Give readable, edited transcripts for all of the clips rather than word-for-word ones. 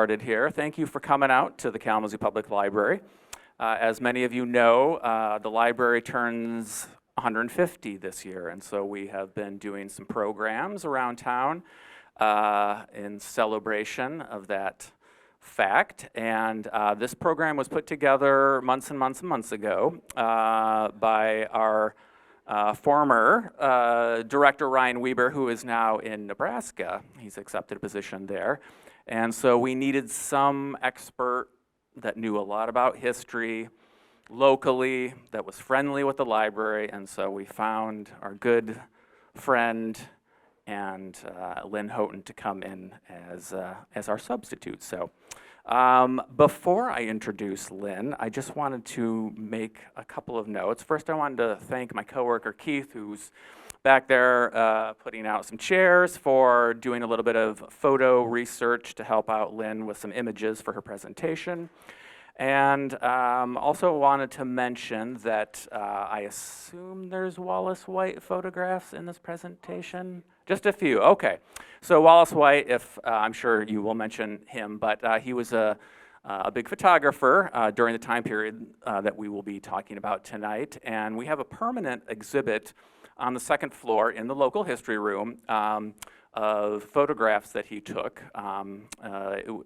started here. Thank you for coming out to the Kalamazoo Public Library. As many of you know, the library turns 150 this year, and so we have been doing some programs around town in celebration of that fact. And this program was put together months and months and months ago by our former director, Ryan Weber, who is now in Nebraska. He's accepted a position there. And so we needed some expert that knew a lot about history locally, that was friendly with the library. And so we found our good friend and Lynn Houghton to come in as our substitute. So before I introduce Lynn, I just wanted to make a couple of notes. First, I wanted to thank my coworker Keith, who's back there putting out some chairs, for doing a little bit of photo research to help out Lynn with some images for her presentation. And also wanted to mention that I assume there's Wallace White photographs in this presentation. Just a few, okay. So Wallace White, I'm sure you will mention him, but he was a big photographer during the time period that we will be talking about tonight. And we have a permanent exhibit on the second floor in the local history room of photographs that he took.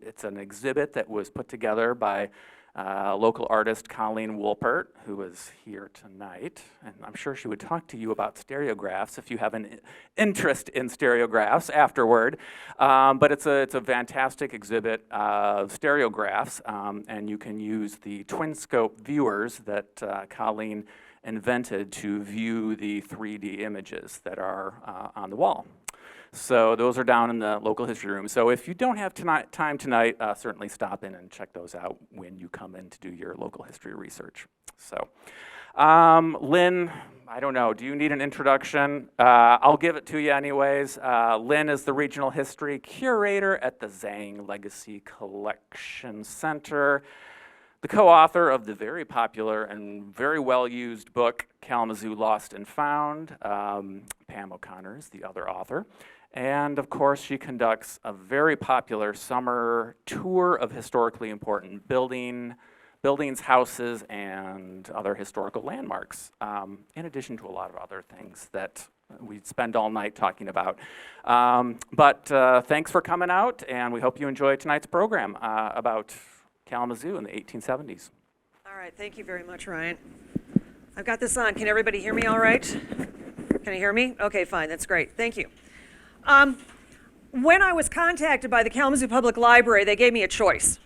It's an exhibit that was put together by local artist Colleen Wolpert, who is here tonight, and I'm sure she would talk to you about stereographs if you have an interest in stereographs afterward. But it's a fantastic exhibit of stereographs, and you can use the twin scope viewers that Colleen invented to view the 3D images that are on the wall. So those are down in the local history room. So if you don't have time tonight, certainly stop in and check those out when you come in to do your local history research. So Lynn, I don't know, do you need an introduction? I'll give it to you anyways. Lynn is the Regional History Curator at the Zhang Legacy Collection Center, the co-author of the very popular and very well-used book, Kalamazoo Lost and Found. Pam O'Connor is the other author. And of course, she conducts a very popular summer tour of historically important buildings, houses, and other historical landmarks, in addition to a lot of other things that we'd spend all night talking about. But thanks for coming out, and we hope you enjoy tonight's program about Kalamazoo in the 1870s. All right, thank you very much, Ryan. I've got this on. Can everybody hear me all right? Can you hear me? Okay, fine, that's great. Thank you. When I was contacted by the Kalamazoo Public Library, they gave me a choice.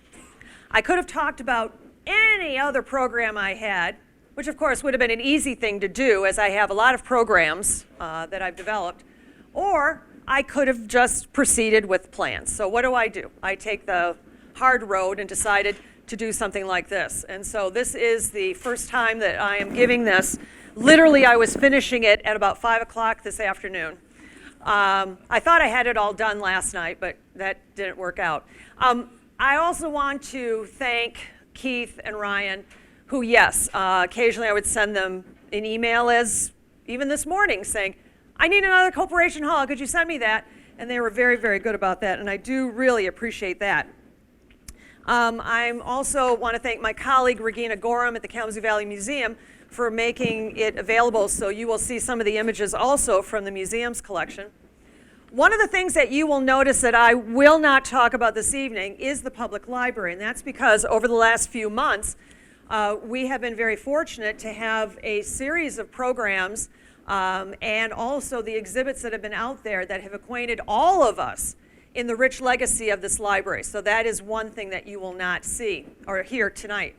I could have talked about any other program I had, which of course would have been an easy thing to do, as I have a lot of programs that I've developed, or I could have just proceeded with plans. So what do? I take the hard road and decided to do something like this. And so this is the first time that I am giving this. Literally, I was finishing it at about 5 o'clock this afternoon. I thought I had it all done last night, but that didn't work out. I also want to thank Keith and Ryan, who, yes, occasionally I would send them an email, as even this morning, saying, I need another Corporation Hall, could you send me that? And they were very, very good about that, and I do really appreciate that. I also want to thank my colleague Regina Gorham at the Kalamazoo Valley Museum for making it available, so you will see some of the images also from the museum's collection. One of the things that you will notice that I will not talk about this evening is the public library, and that's because over the last few months we have been very fortunate to have a series of programs and also the exhibits that have been out there that have acquainted all of us in the rich legacy of this library. So that is one thing that you will not see or hear tonight.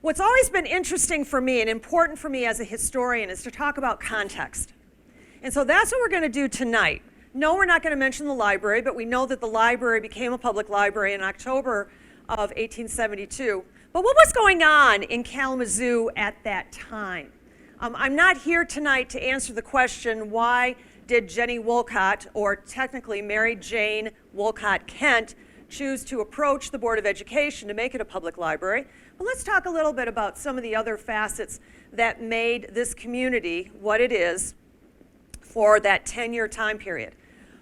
What's always been interesting for me and important for me as a historian is to talk about context. And so that's what we're going to do tonight. No, we're not going to mention the library, but we know that the library became a public library in October of 1872. But what was going on in Kalamazoo at that time? I'm not here tonight to answer the question, why did Jenny Wolcott, or technically Mary Jane Wolcott Kent, choose to approach the Board of Education to make it a public library? Well, let's talk a little bit about some of the other facets that made this community what it is for that 10-year time period.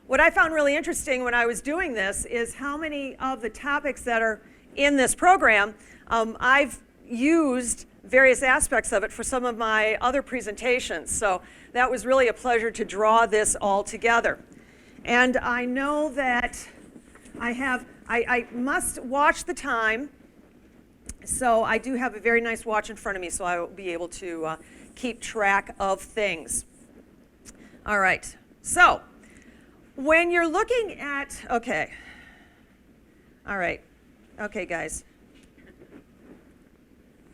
what I found really interesting when I was doing this is how many of the topics that are in this program, I've used various aspects of it for some of my other presentations. So that was really a pleasure to draw this all together. And I know that I must watch the time. So I do have a very nice watch in front of me, so I will be able to keep track of things. All right, so when you're looking at, okay, all right, okay, guys.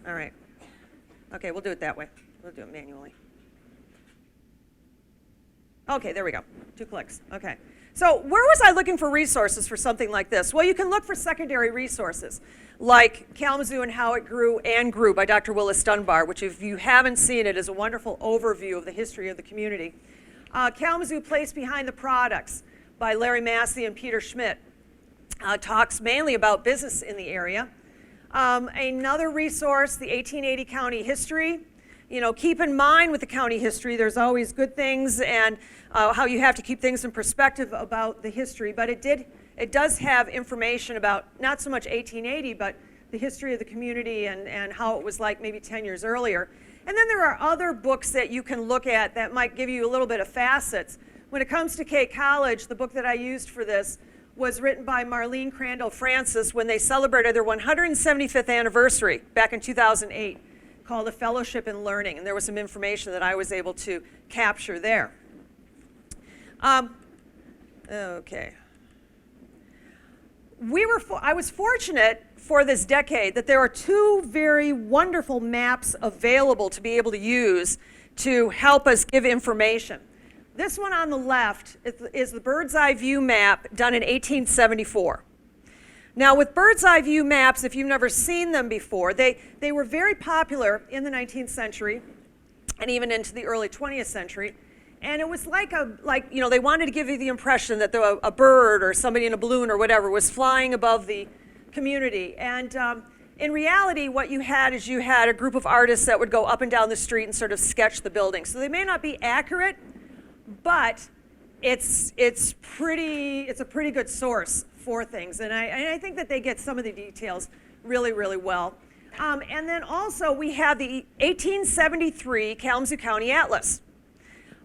All right, okay, we'll do it that way. We'll do it manually. Okay, there we go, 2 clicks, okay. So where was I looking for resources for something like this? Well, you can look for secondary resources, like Kalamazoo and How It Grew and Grew by Dr. Willis Dunbar, which if you haven't seen it is a wonderful overview of the history of the community. Kalamazoo Place Behind the Products by Larry Massey and Peter Schmidt talks mainly about business in the area. Another resource, the 1880 County History. You know, keep in mind with the county history, there's always good things and how you have to keep things in perspective about the history, but it does have information about not so much 1880, but the history of the community and how it was like maybe 10 years earlier. And then there are other books that you can look at that might give you a little bit of facets. When it comes to K College, the book that I used for this was written by Marlene Crandall Francis when they celebrated their 175th anniversary back in 2008, called A Fellowship in Learning. And there was some information that I was able to capture there. Okay. I was fortunate for this decade that there are 2 very wonderful maps available to be able to use to help us give information. This one on the left is the bird's eye view map done in 1874. Now with bird's eye view maps, if you've never seen them before, they were very popular in the 19th century and even into the early 20th century. And it was like they wanted to give you the impression that a bird or somebody in a balloon or whatever was flying above the community. And in reality, what you had is you had a group of artists that would go up and down the street and sort of sketch the building. So they may not be accurate, but it's a pretty good source for things. And I think that they get some of the details really, really well. And then also we have the 1873 Kalamazoo County Atlas.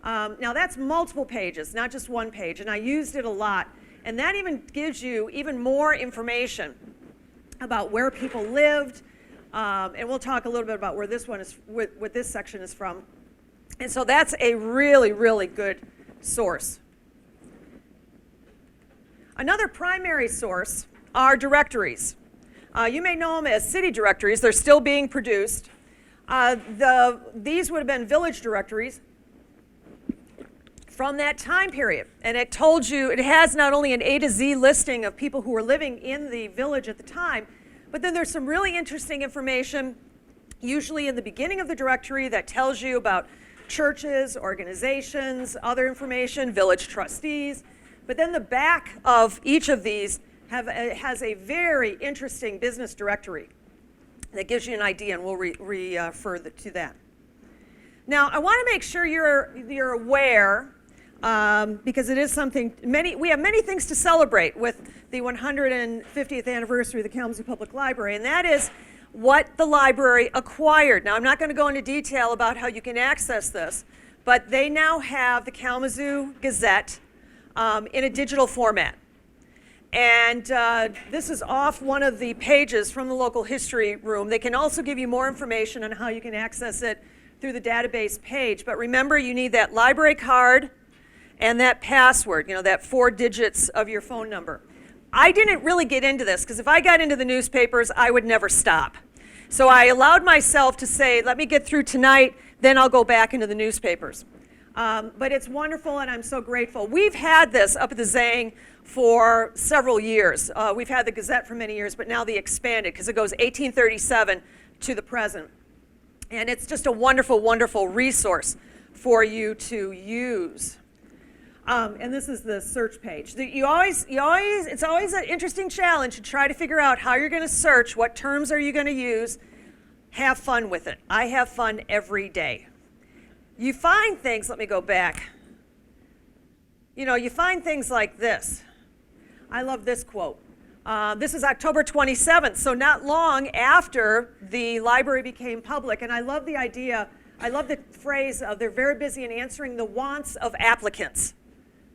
Now that's multiple pages, not just one page, and I used it a lot. And that even gives you even more information about where people lived, and we'll talk a little bit about where this one is, what this section is from. And so that's a really, really good source. Another primary source are directories. You may know them as city directories. They're still being produced. These would have been village directories from that time period. And it told you, it has not only an A to Z listing of people who were living in the village at the time, but then there's some really interesting information, usually in the beginning of the directory, that tells you about churches, organizations, other information, village trustees. But then the back of each of these has a very interesting business directory that gives you an idea, and we'll refer to that. Now, I want to make sure you're aware, because it is something, we have many things to celebrate with the 150th anniversary of the Kalamazoo Public Library, and that is what the library acquired. Now, I'm not going to go into detail about how you can access this, but they now have the Kalamazoo Gazette in a digital format. And this is off one of the pages from the local history room. They can also give you more information on how you can access it through the database page. But remember, you need that library card and that password, that 4 digits of your phone number. I didn't really get into this, because if I got into the newspapers, I would never stop. So I allowed myself to say, let me get through tonight, then I'll go back into the newspapers. But it's wonderful, and I'm so grateful. We've had this up at the Zang for several years. We've had the Gazette for many years, but now the expanded, because it goes 1837 to the present. And it's just a wonderful, wonderful resource for you to use. And this is the search page. It's always an interesting challenge to try to figure out how you're going to search, what terms are you going to use. Have fun with it. I have fun every day. You find things, let me go back. you know, you find things like this. I love this quote. This is October 27th, so not long after the library became public. And I love the idea, I love the phrase of they're very busy in answering the wants of applicants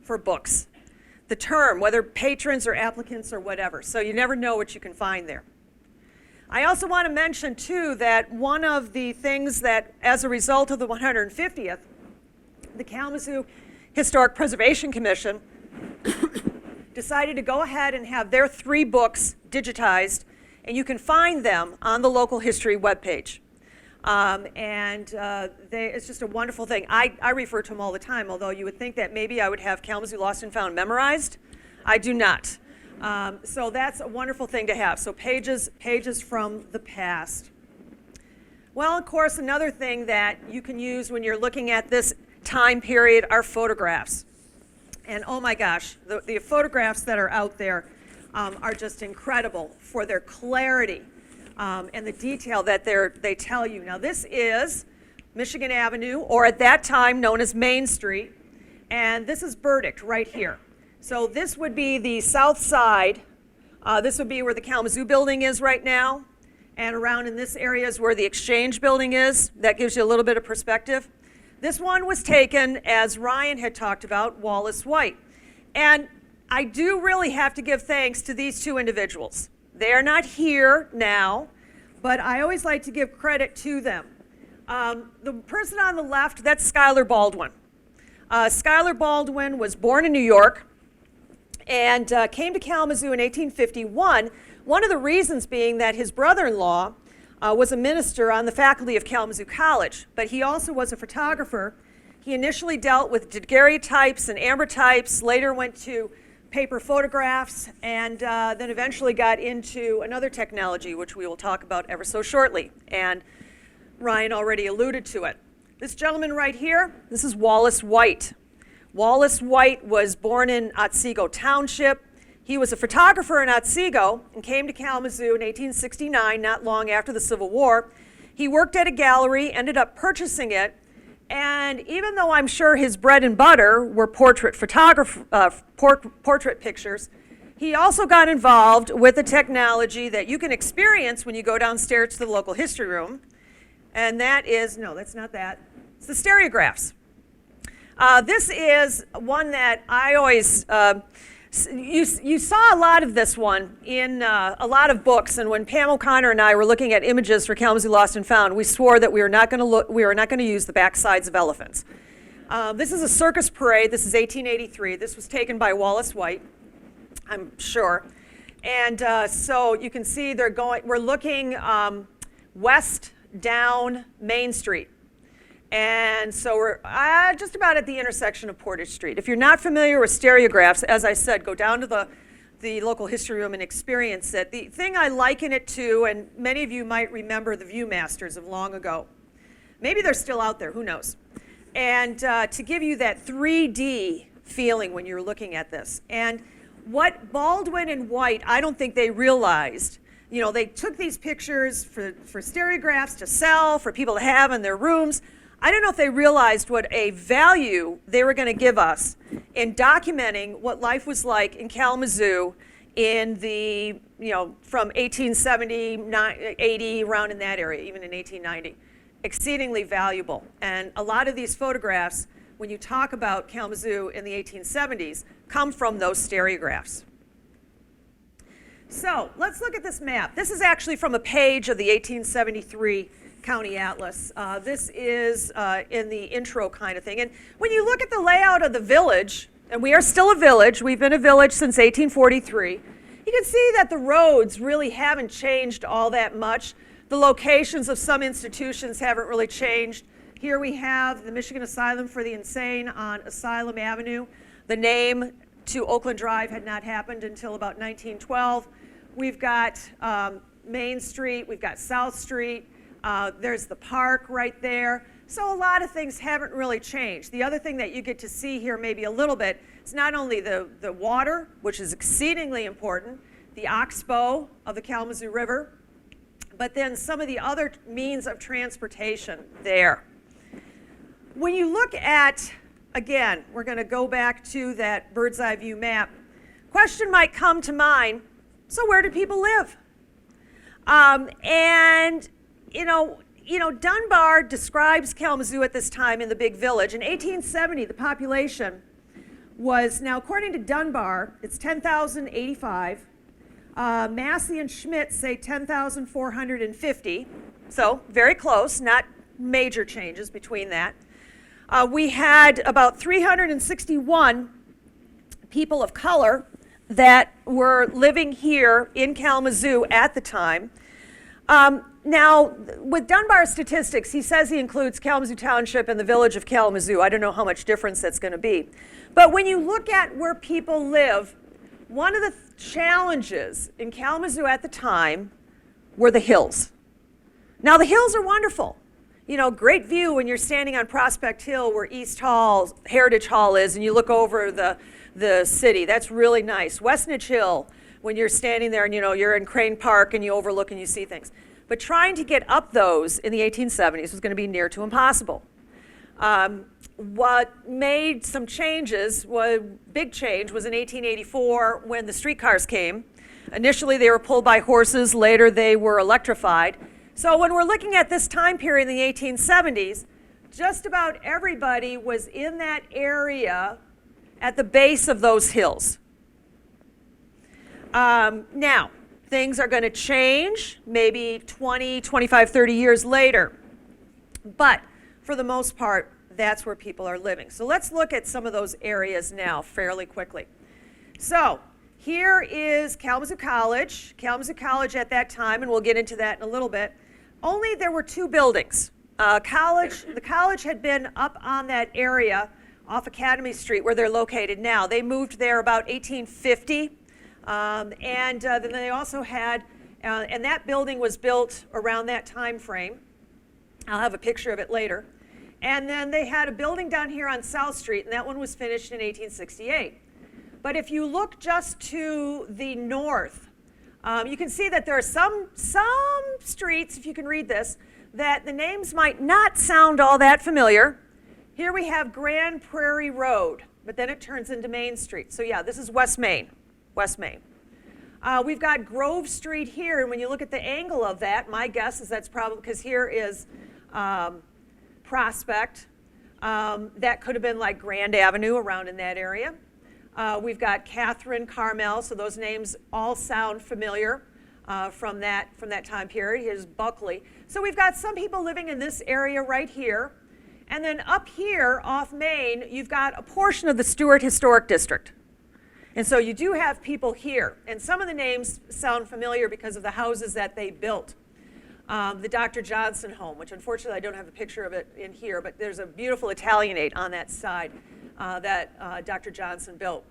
for books. The term, whether patrons or applicants or whatever. So you never know what you can find there. I also want to mention, too, that one of the things that, as a result of the 150th, the Kalamazoo Historic Preservation Commission decided to go ahead and have their 3 books digitized, and you can find them on the local history webpage. It's just a wonderful thing. I refer to them all the time, although you would think that maybe I would have Kalamazoo Lost and Found memorized. I do not. So that's a wonderful thing to have. So pages from the past. Well, of course, another thing that you can use when you're looking at this time period are photographs. And oh my gosh, the photographs that are out there are just incredible for their clarity and the detail that they tell you. Now this is Michigan Avenue, or at that time known as Main Street, and this is Burdick right here. So this would be the south side. This would be where the Kalamazoo building is right now, and around in this area is where the Exchange building is. That gives you a little bit of perspective. This one was taken, as Ryan had talked about, Wallace White. And I do really have to give thanks to these 2 individuals. They are not here now, but I always like to give credit to them. The person on the left, that's Schuyler Baldwin. Schuyler Baldwin was born in New York and came to Kalamazoo in 1851. One of the reasons being that his brother-in-law was a minister on the faculty of Kalamazoo College, but he also was a photographer. He initially dealt with daguerreotypes and ambrotypes, later went to paper photographs, and then eventually got into another technology, which we will talk about ever so shortly. And Ryan already alluded to it. This gentleman right here, this is Wallace White. Wallace White was born in Otsego Township. He was a photographer in Otsego and came to Kalamazoo in 1869, not long after the Civil War. He worked at a gallery, ended up purchasing it, and even though I'm sure his bread and butter were portrait pictures, he also got involved with the technology that you can experience when you go downstairs to the local history room, and that is, no, that's not that, it's the stereographs. This is one that I always, you saw a lot of this one in a lot of books, and when Pam O'Connor and I were looking at images for Kalamazoo Lost and Found, we swore that we were not going to use the backsides of elephants. This is a circus parade. This is 1883. This was taken by Wallace White, I'm sure. And so you can see we're looking west down Main Street. And so we're just about at the intersection of Portage Street. If you're not familiar with stereographs, as I said, go down to the local history room and experience it. The thing I liken it to, and many of you might remember the Viewmasters of long ago. Maybe they're still out there, who knows? And to give you that 3D feeling when you're looking at this. And what Baldwin and White, I don't think they realized, you know, they took these pictures for stereographs to sell, for people to have in their rooms. I don't know if they realized what a value they were going to give us in documenting what life was like in Kalamazoo in the, you know, from 1870, 80, around in that area, even in 1890. Exceedingly valuable. And a lot of these photographs, when you talk about Kalamazoo in the 1870s, come from those stereographs. So let's look at this map. This is actually from a page of the 1873 County Atlas. This is in the intro kind of thing. And when you look at the layout of the village, and we are still a village, we've been a village since 1843, you can see that the roads really haven't changed all that much. The locations of some institutions haven't really changed. Here we have the Michigan Asylum for the Insane on Asylum Avenue. The name to Oakland Drive had not happened until about 1912. We've got Main Street, we've got South Street, there's the park right there. So a lot of things haven't really changed. The other thing that you get to see here maybe a little bit is not only the water, which is exceedingly important, the oxbow of the Kalamazoo River, but then some of the other means of transportation there. When you look at again, we're going to go back to that bird's eye view map. Question might come to mind, so where do people live? And, Dunbar describes Kalamazoo at this time in the big village. In 1870, the population was, now according to Dunbar, it's 10,085. Massey and Schmidt say 10,450. So very close, not major changes between that. We had about 361 people of color that were living here in Kalamazoo at the time. Now, with Dunbar's statistics, he says he includes Kalamazoo Township and the Village of Kalamazoo. I don't know how much difference that's going to be. But when you look at where people live, one of the challenges in Kalamazoo at the time were the hills. Now, the hills are wonderful. Great view when you're standing on Prospect Hill where East Hall, Heritage Hall is, and you look over the city. That's really nice. Westnedge Hill, when you're standing there and you're in Crane Park and you overlook and you see things. But trying to get up those in the 1870s was going to be near to impossible. What made some changes, big change, was in 1884 when the streetcars came. Initially they were pulled by horses, later they were electrified. So when we're looking at this time period in the 1870s, just about everybody was in that area at the base of those hills. Now, things are going to change maybe 20, 25, 30 years later. But for the most part, that's where people are living. So let's look at some of those areas now fairly quickly. So here is Kalamazoo College. Kalamazoo College at that time, and we'll get into that in a little bit, only there were two buildings. The college had been up on that area off Academy Street where they're located now. They moved there about 1850. Then they also had, and that building was built around that time frame. I'll have a picture of it later. And then they had a building down here on South Street, and that one was finished in 1868. But if you look just to the north, you can see that there are some streets, if you can read this, that the names might not sound all that familiar. Here we have Grand Prairie Road, but then it turns into Main Street. So yeah, this is West Main. West Main. We've got Grove Street here, and when you look at the angle of that, my guess is that's probably because here is Prospect. That could have been like Grand Avenue around in that area. We've got Catherine, Carmel, so those names all sound familiar from that time period. Here's Buckley. So we've got some people living in this area right here. And then up here off Main, you've got a portion of the Stewart Historic District. And so you do have people here. And some of the names sound familiar because of the houses that they built. The Dr. Johnson home, which unfortunately I don't have a picture of it in here, but there's a beautiful Italianate on that side that Dr. Johnson built.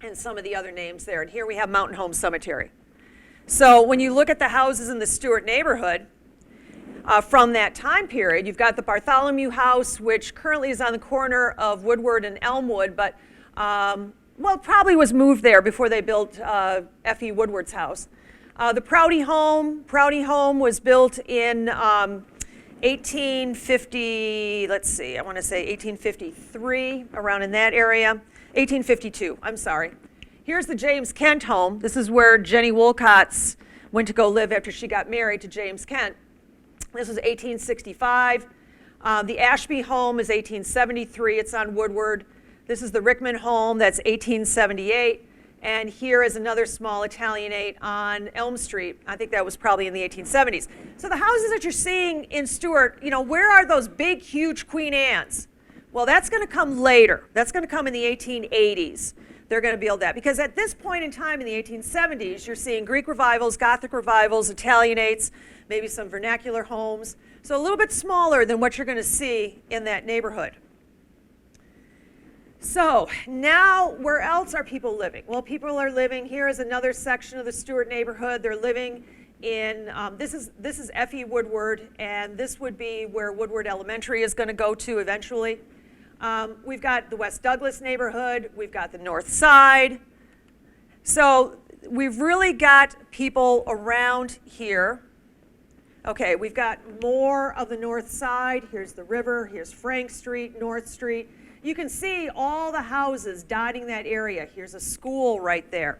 And some of the other names there. And here we have Mountain Home Cemetery. So when you look at the houses in the Stewart neighborhood, from that time period, you've got the Bartholomew House, which currently is on the corner of Woodward and Elmwood, but probably was moved there before they built F.E. Woodward's house. The Prouty home was built in 1850, let's see, I want to say 1853, around in that area. 1852, I'm sorry. Here's the James Kent home. This is where Jenny Wolcott's went to go live after she got married to James Kent. This was 1865. The Ashby home is 1873. It's on Woodward. This is the Rickman home. That's 1878. And here is another small Italianate on Elm Street. I think that was probably in the 1870s. So the houses that you're seeing in Stewart, where are those big, huge Queen Anne's? Well, that's going to come later. That's going to come in the 1880s. They're going to build that. Because at this point in time in the 1870s, you're seeing Greek revivals, Gothic revivals, Italianates, maybe some vernacular homes. So a little bit smaller than what you're going to see in that neighborhood. So now where else are people living? Well, people are living, here is another section of the Stewart neighborhood. They're living in, this is F.E. Woodward, and this would be where Woodward Elementary is going to go to eventually. We've got the West Douglas neighborhood. We've got the North Side. So we've really got people around here. Okay, we've got more of the North Side. Here's the river. Here's Frank Street, North Street. you can see all the houses dotting that area. Here's a school right there.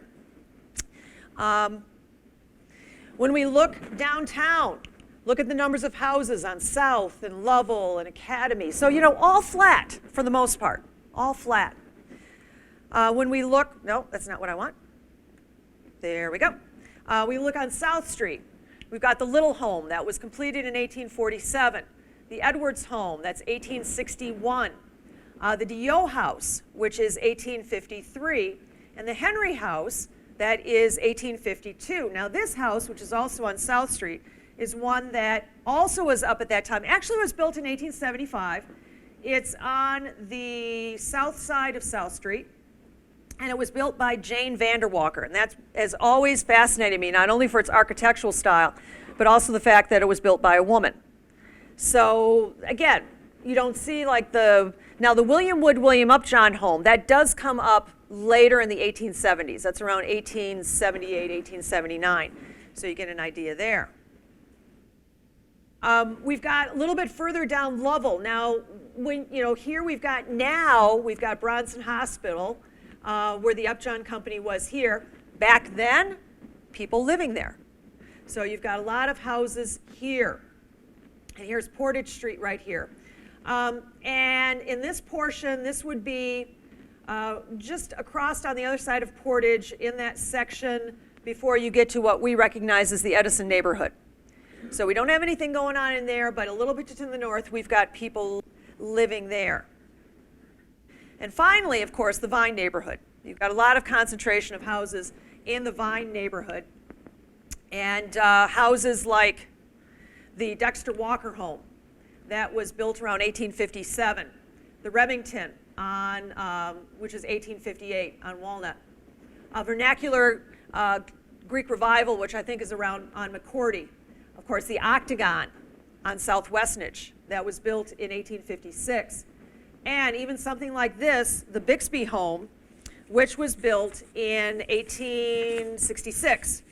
When we look downtown, look at the numbers of houses on South and Lovell and Academy. So, you know, all flat for the most part, all flat. When we look, no, that's not what I want. There we go. We look on South Street. We've got the Little Home that was completed in 1847. The Edwards Home, that's 1861. The Dio House, which is 1853. And the Henry House, that is 1852. Now this house, which is also on South Street, is one that also was up at that time. Actually, it was built in 1875. It's on the south side of South Street. And it was built by Jane Vanderwalker. And that has always fascinated me, not only for its architectural style, but also the fact that it was built by a woman. So again, you don't see like now the William Wood, William Upjohn home, that does come up later in the 1870s. That's around 1878, 1879. So you get an idea there. We've got a little bit further down Lovell. Now, here we've got Bronson Hospital, where the Upjohn Company was here. Back then, people living there. So you've got a lot of houses here. And here's Portage Street right here. And in this portion, this would be just across on the other side of Portage in that section before you get to what we recognize as the Edison neighborhood. So we don't have anything going on in there, but a little bit to the north, we've got people living there. And finally, of course, the Vine neighborhood. You've got a lot of concentration of houses in the Vine neighborhood. And houses like the Dexter Walker home that was built around 1857. The Remington, which is 1858 on Walnut. Vernacular Greek Revival, which I think is around on McCourty. Of course, the Octagon on South Westnedge that was built in 1856. And even something like this, the Bixby home, which was built in 1866.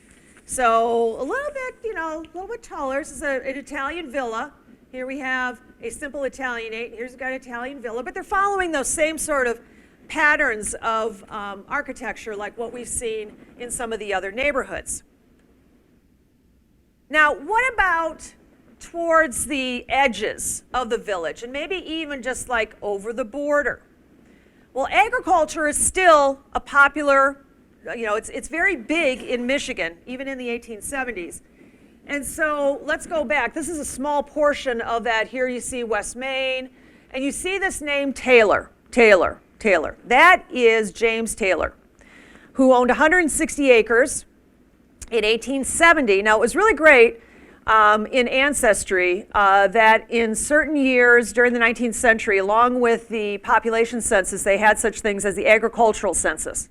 So a little bit, a little bit taller. This is an Italian villa. Here we have a simple Italianate. Here's got an Italian villa, but they're following those same sort of patterns of architecture like what we've seen in some of the other neighborhoods. Now, what about towards the edges of the village, and maybe even just like over the border? Well, agriculture is still a popular, it's very big in Michigan, even in the 1870s. And so let's go back. This is a small portion of that. Here you see West Main, and you see this name Taylor. That is James Taylor, who owned 160 acres in 1870. Now, it was really great in Ancestry that in certain years during the 19th century, along with the population census, they had such things as the agricultural census,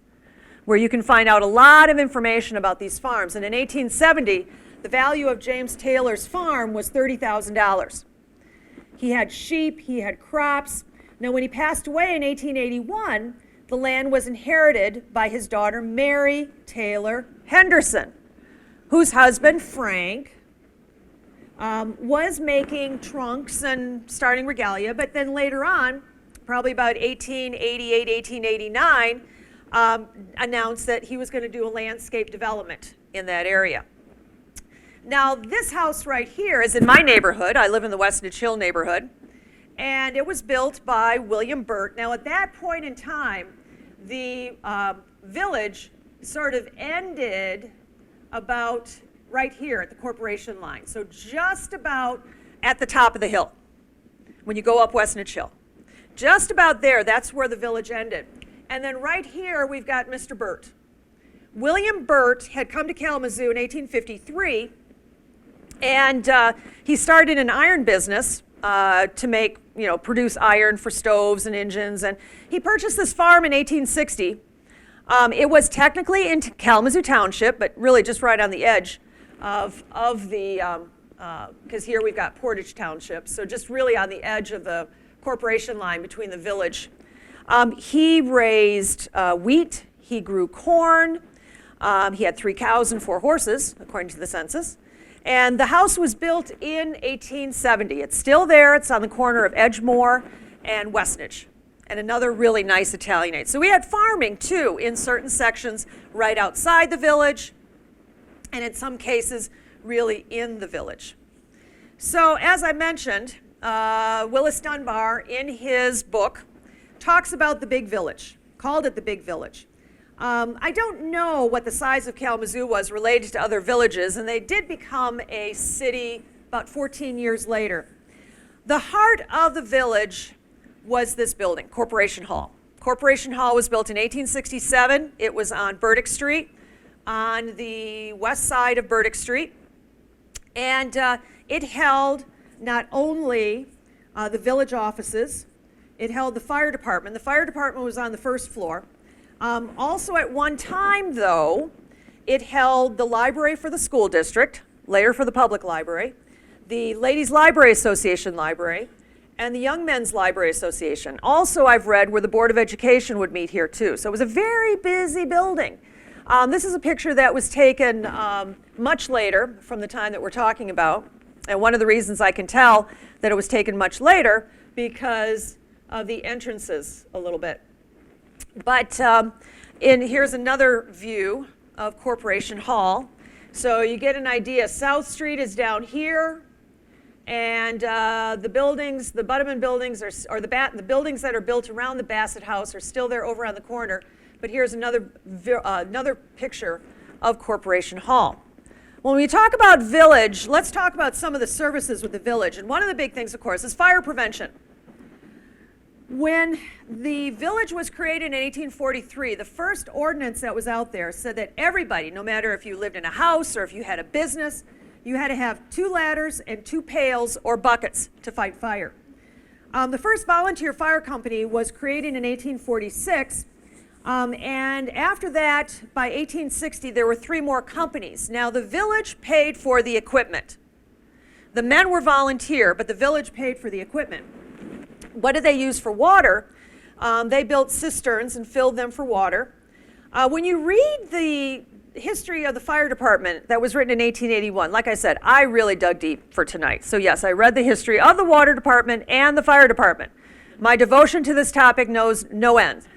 where you can find out a lot of information about these farms. And in 1870, the value of James Taylor's farm was $30,000. He had sheep, he had crops. Now, when he passed away in 1881, the land was inherited by his daughter, Mary Taylor Henderson, whose husband, Frank, was making trunks and starting regalia, but then later on, probably about 1888, 1889, announced that he was going to do a landscape development in that area. Now, this house right here is in my neighborhood. I live in the Westnedge Hill neighborhood, and it was built by William Burt. Now, at that point in time, the village sort of ended about right here at the corporation line. So just about at the top of the hill when you go up Westnedge Hill. Just about there, that's where the village ended. And then right here, we've got Mr. Burt. William Burt had come to Kalamazoo in 1853, and he started an iron business to make, produce iron for stoves and engines. And he purchased this farm in 1860. It was technically in Kalamazoo Township, but really just right on the edge of the, because here we've got Portage Township, so just really on the edge of the corporation line between the village. He raised wheat, he grew corn, he had 3 cows and 4 horses, according to the census. And the house was built in 1870. It's still there. It's on the corner of Edgemore and Westnedge. and another really nice Italianate. So we had farming too in certain sections right outside the village, and in some cases really in the village. So as I mentioned, Willis Dunbar in his book talks about the big village, called it the big village. I don't know what the size of Kalamazoo was related to other villages, and they did become a city about 14 years later. The heart of the village was this building, Corporation Hall. Corporation Hall was built in 1867. It was on Burdick Street, on the west side of Burdick Street. And it held not only the village offices, it held the fire department. The fire department was on the first floor. Also at one time, though, it held the library for the school district, later for the public library, the Ladies Library Association library, and the Young Men's Library Association. Also, I've read where the Board of Education would meet here, too. So it was a very busy building. This is a picture that was taken much later from the time that we're talking about. And one of the reasons I can tell that it was taken much later because of the entrances a little bit. But here's another view of Corporation Hall. So you get an idea. South Street is down here. And the buildings, the Butterman buildings, or the buildings that are built around the Bassett House are still there over on the corner. But here's another picture of Corporation Hall. When we talk about village, let's talk about some of the services with the village. And one of the big things, of course, is fire prevention. When the village was created in 1843, the first ordinance that was out there said that everybody, no matter if you lived in a house or if you had a business, you had to have 2 ladders and 2 pails or buckets to fight fire. The first volunteer fire company was created in 1846, and after that, by 1860, there were 3 more companies. Now, the village paid for the equipment. The men were volunteer, but the village paid for the equipment. What did they use for water? They built cisterns and filled them for water. When you read the history of the fire department that was written in 1881, like I said, I really dug deep for tonight. So yes, I read the history of the water department and the fire department. My devotion to this topic knows no end.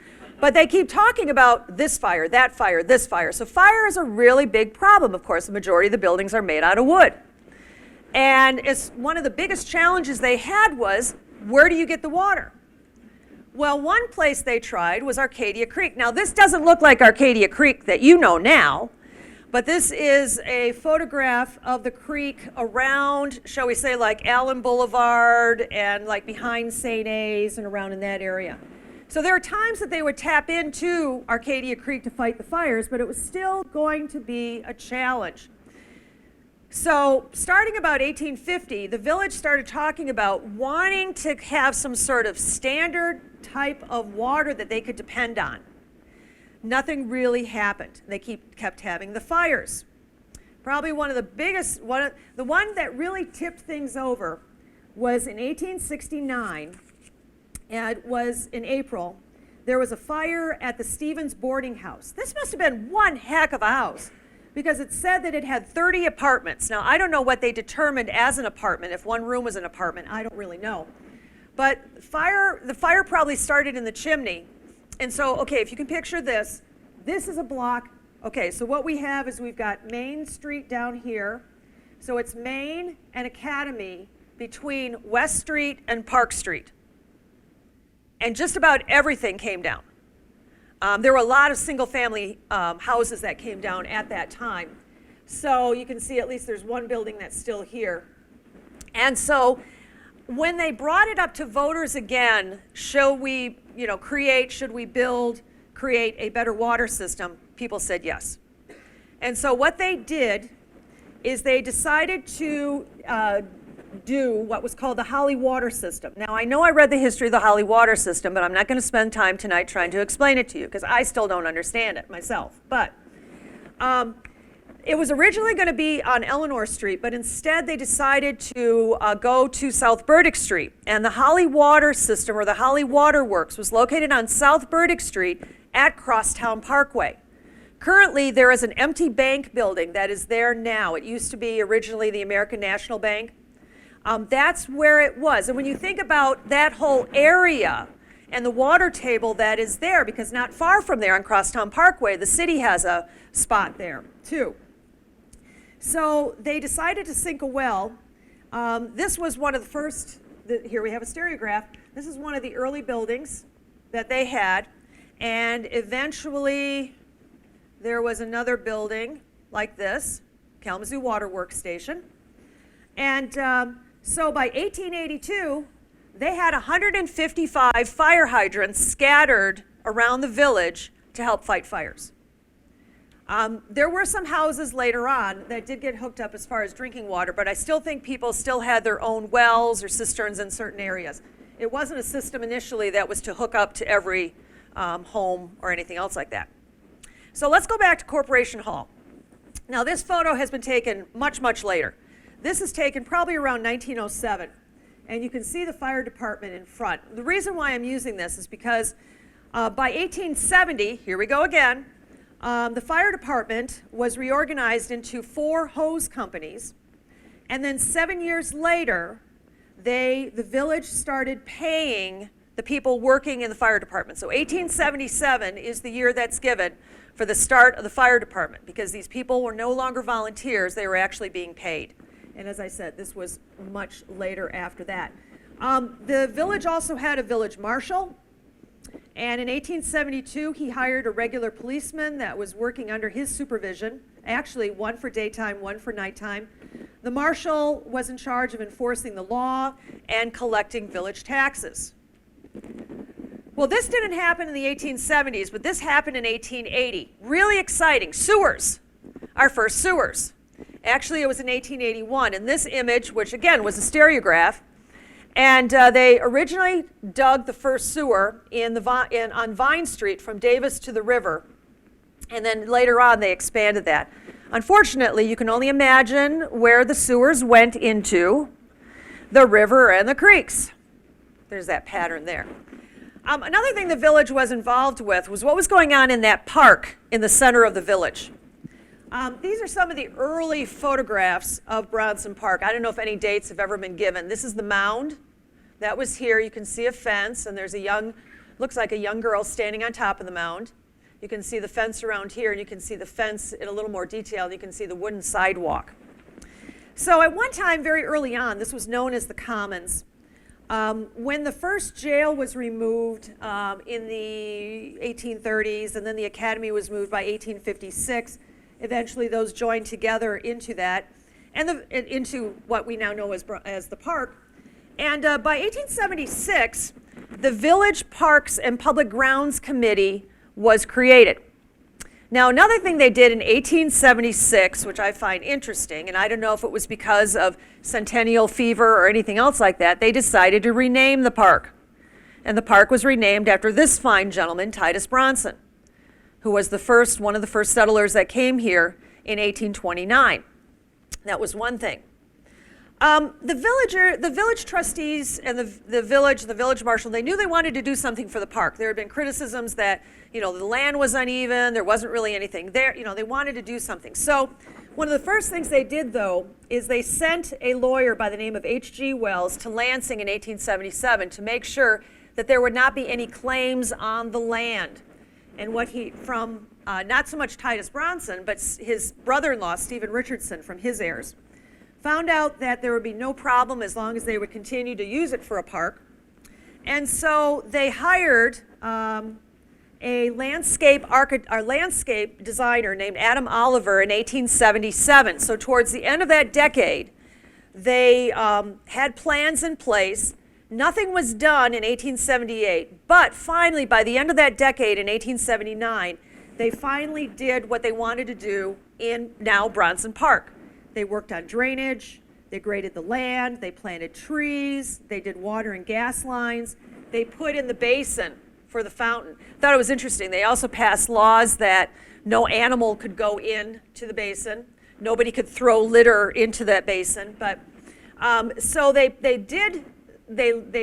But they keep talking about this fire, that fire, this fire. So fire is a really big problem. Of course, the majority of the buildings are made out of wood. And it's one of the biggest challenges they had was, where do you get the water? Well, one place they tried was Arcadia Creek. Now, this doesn't look like Arcadia Creek that you know now, but this is a photograph of the creek around, shall we say, like Allen Boulevard and like behind St. A's and around in that area. So there are times that they would tap into Arcadia Creek to fight the fires, but it was still going to be a challenge. So starting about 1850, the village started talking about wanting to have some sort of standard type of water that they could depend on. Nothing really happened. They kept having the fires. Probably one of the biggest, the one that really tipped things over was in 1869, and it was in April. There was a fire at the Stevens boarding house. This must have been one heck of a house, because it said that it had 30 apartments. Now, I don't know what they determined as an apartment. If one room was an apartment, I don't really know. But the fire probably started in the chimney. And so, okay, if you can picture this, this is a block. Okay, so what we have is we've got Main Street down here. So it's Main and Academy between West Street and Park Street. And just about everything came down. There were a lot of single-family houses that came down at that time. So you can see at least there's one building that's still here. And so when they brought it up to voters again, should we create a better water system, people said yes. And so what they did is they decided to do what was called the Holly water system. Now, I know I read the history of the Holly water system, but I'm not going to spend time tonight trying to explain it to you because I still don't understand it myself. But it was originally going to be on Eleanor Street, but instead they decided to go to South Burdick Street. And the Holly water system, or the Holly Water Works, was located on South Burdick Street at Crosstown Parkway. Currently, there is an empty bank building that is there now. It used to be originally the American National Bank. That's where it was. And when you think about that whole area and the water table that is there, because not far from there on Crosstown Parkway, the city has a spot there too. So they decided to sink a well. This was one of the first, here we have a stereograph. This is one of the early buildings that they had, and eventually there was another building like this, Kalamazoo Water Works Station. And so by 1882, they had 155 fire hydrants scattered around the village to help fight fires. There were some houses later on that did get hooked up as far as drinking water, but I still think people still had their own wells or cisterns in certain areas. It wasn't a system initially that was to hook up to every home or anything else like that. So let's go back to Corporation Hall. Now this photo has been taken much, much later. This is taken probably around 1907, and you can see the fire department in front. The reason why I'm using this is because by 1870, here we go again, the fire department was reorganized into 4 hose companies, and then 7 years later, the village started paying the people working in the fire department. So 1877 is the year that's given for the start of the fire department, because these people were no longer volunteers, they were actually being paid. And as I said, this was much later after that. The village also had a village marshal, and in 1872 he hired a regular policeman that was working under his supervision, actually one for daytime, one for nighttime. The marshal was in charge of enforcing the law and collecting village taxes. Well, this didn't happen in the 1870s, but this happened in 1880. Really exciting. Sewers, our first sewers. Actually, it was in 1881, and this image, which again was a stereograph, and they originally dug the first sewer on Vine Street from Davis to the river, and then later on they expanded that. Unfortunately, you can only imagine where the sewers went into: the river and the creeks. There's that pattern there. Another thing the village was involved with was what was going on in that park in the center of the village. These are some of the early photographs of Bronson Park. I don't know if any dates have ever been given. This is the mound. That was here. You can see a fence, and there's looks like a young girl standing on top of the mound. You can see the fence around here, and you can see the fence in a little more detail, and you can see the wooden sidewalk. So at one time, very early on, this was known as the Commons. When the first jail was removed in the 1830s, and then the academy was moved by 1856, eventually those joined together into that, and into what we now know as the park. And by 1876, the Village Parks and Public Grounds Committee was created. Now, another thing they did in 1876, which I find interesting, and I don't know if it was because of centennial fever or anything else like that, they decided to rename the park. And the park was renamed after this fine gentleman, Titus Bronson, who was one of the first settlers that came here in 1829. That was one thing. The village trustees and the village marshal, they knew they wanted to do something for the park. There had been criticisms that, the land was uneven, there wasn't really anything there, they wanted to do something. So one of the first things they did, though, is they sent a lawyer by the name of H.G. Wells to Lansing in 1877 to make sure that there would not be any claims on the land. And from not so much Titus Bronson, but his brother-in-law, Stephen Richardson, from his heirs, found out that there would be no problem as long as they would continue to use it for a park. And so they hired a landscape designer named Adam Oliver in 1877. So towards the end of that decade, they had plans in place. Nothing was done in 1878, but finally, by the end of that decade in 1879, they finally did what they wanted to do in now Bronson Park. They worked on drainage, they graded the land, they planted trees, they did water and gas lines, they put in the basin for the fountain. I thought it was interesting. They also passed laws that no animal could go into the basin, nobody could throw litter into that basin, but so they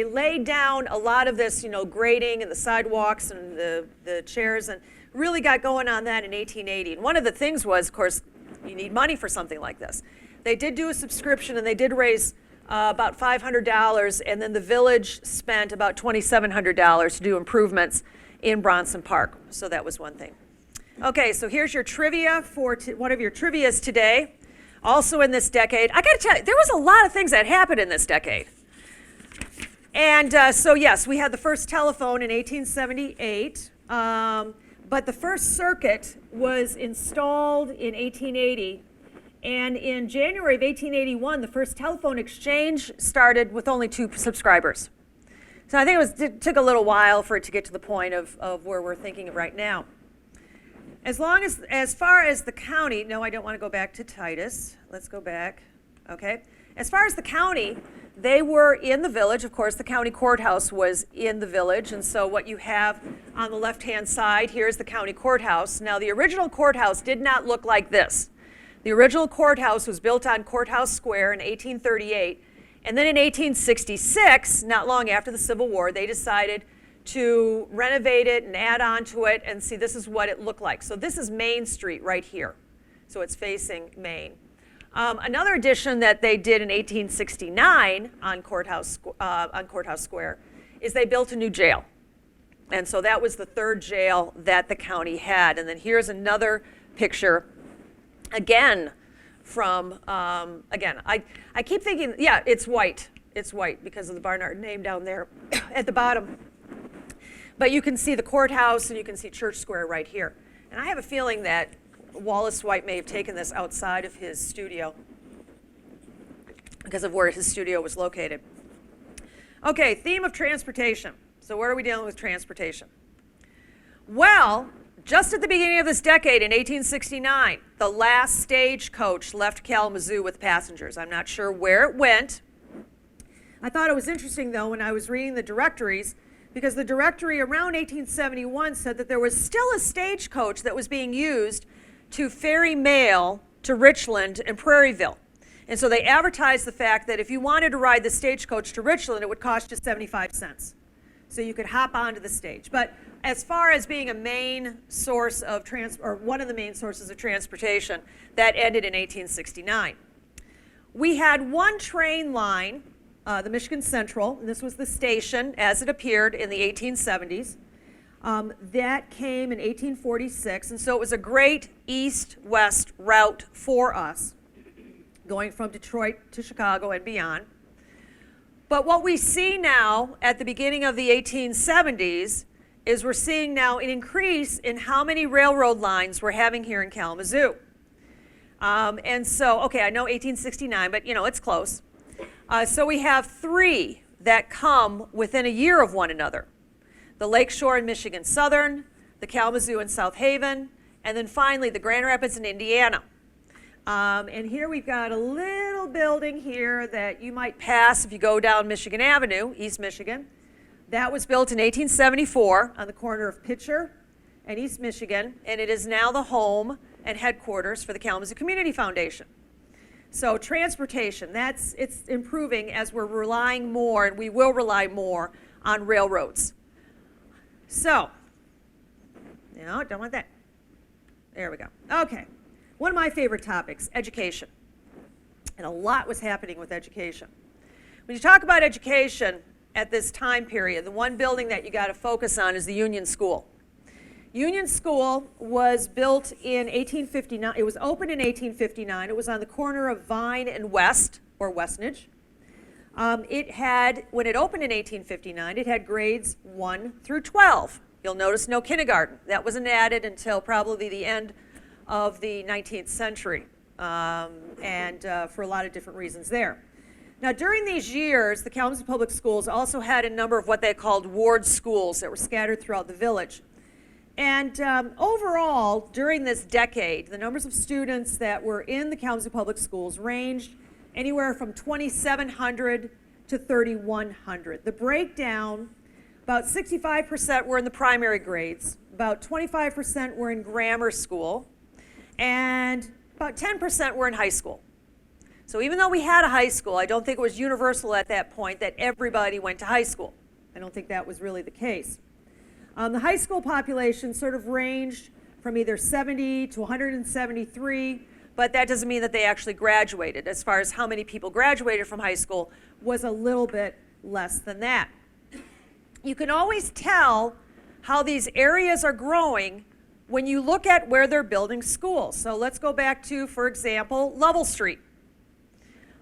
laid down a lot of this, grading and the sidewalks and the chairs, and really got going on that in 1880. And one of the things was, of course, you need money for something like this. They did do a subscription, and they did raise about $500, and then the village spent about $2,700 to do improvements in Bronson Park. So that was one thing. Okay, so here's your trivia for one of your trivias today. Also in this decade, I got to tell you, there was a lot of things that happened in this decade. And so yes, we had the first telephone in 1878, but the first circuit was installed in 1880. And in January of 1881, the first telephone exchange started with only 2 subscribers. So I think it took a little while for it to get to the point of where we're thinking of right now. As far as the county, no, I don't want to go back to Titus. Let's go back. Okay. As far as the county, they were in the village. Of course, the county courthouse was in the village. And so what you have on the left-hand side, here's the county courthouse. Now, the original courthouse did not look like this. The original courthouse was built on Courthouse Square in 1838. And then in 1866, not long after the Civil War, they decided to renovate it and add on to it, and see, this is what it looked like. So this is Main Street right here. So it's facing Main. Another addition that they did in 1869 on Courthouse Square is they built a new jail. And so that was the 3rd jail that the county had. And then here's another picture, again, from, I keep thinking, yeah, it's white. It's white because of the Barnard name down there at the bottom. But you can see the courthouse and you can see Church Square right here. And I have a feeling that Wallace White may have taken this outside of his studio because of where his studio was located. Okay, theme of transportation. So what are we dealing with transportation? Well, just at the beginning of this decade, in 1869, the last stagecoach left Kalamazoo with passengers. I'm not sure where it went. I thought it was interesting, though, when I was reading the directories, because the directory around 1871 said that there was still a stagecoach that was being used to ferry mail to Richland and Prairieville. And so they advertised the fact that if you wanted to ride the stagecoach to Richland, it would cost you 75 cents. So you could hop onto the stage. But as far as being a main source of or one of the main sources of transportation, that ended in 1869. We had one train line, the Michigan Central, and this was the station as it appeared in the 1870s. That came in 1846, and so it was a great east-west route for us, going from Detroit to Chicago and beyond. But what we see now at the beginning of the 1870s is we're seeing now an increase in how many railroad lines we're having here in Kalamazoo. And so, okay, I know 1869, but you know, it's close. So we have 3 that come within a year of one another. The Lakeshore and Michigan Southern, the Kalamazoo and South Haven, and then finally the Grand Rapids in Indiana. And here we've got a little building here that you might pass if you go down Michigan Avenue, East Michigan. That was built in 1874 on the corner of Pitcher and East Michigan, and it is now the home and headquarters for the Kalamazoo Community Foundation. So transportation, it's improving as we're relying more, and we will rely more on railroads. So, no, don't want that. There we go. Okay. One of my favorite topics, education. And a lot was happening with education. When you talk about education at this time period, the one building that you got to focus on is the Union School. Union School was built in 1859. It was opened in 1859. It was on the corner of Vine and West, or Westnedge. When it opened in 1859, it had grades 1 through 12. You'll notice no kindergarten. That wasn't added until probably the end of the 19th century, and for a lot of different reasons there. Now, during these years, the Kalamazoo Public Schools also had a number of what they called ward schools that were scattered throughout the village. And overall, during this decade, the numbers of students that were in the Kalamazoo Public Schools ranged anywhere from 2,700 to 3,100. The breakdown, about 65% were in the primary grades, about 25% were in grammar school, and about 10% were in high school. So even though we had a high school, I don't think it was universal at that point that everybody went to high school. I don't think that was really the case. The high school population sort of ranged from either 70 to 173, but that doesn't mean that they actually graduated. As far as how many people graduated from high school was a little bit less than that. You can always tell how these areas are growing when you look at where they're building schools. So let's go back to, for example, Lovell Street,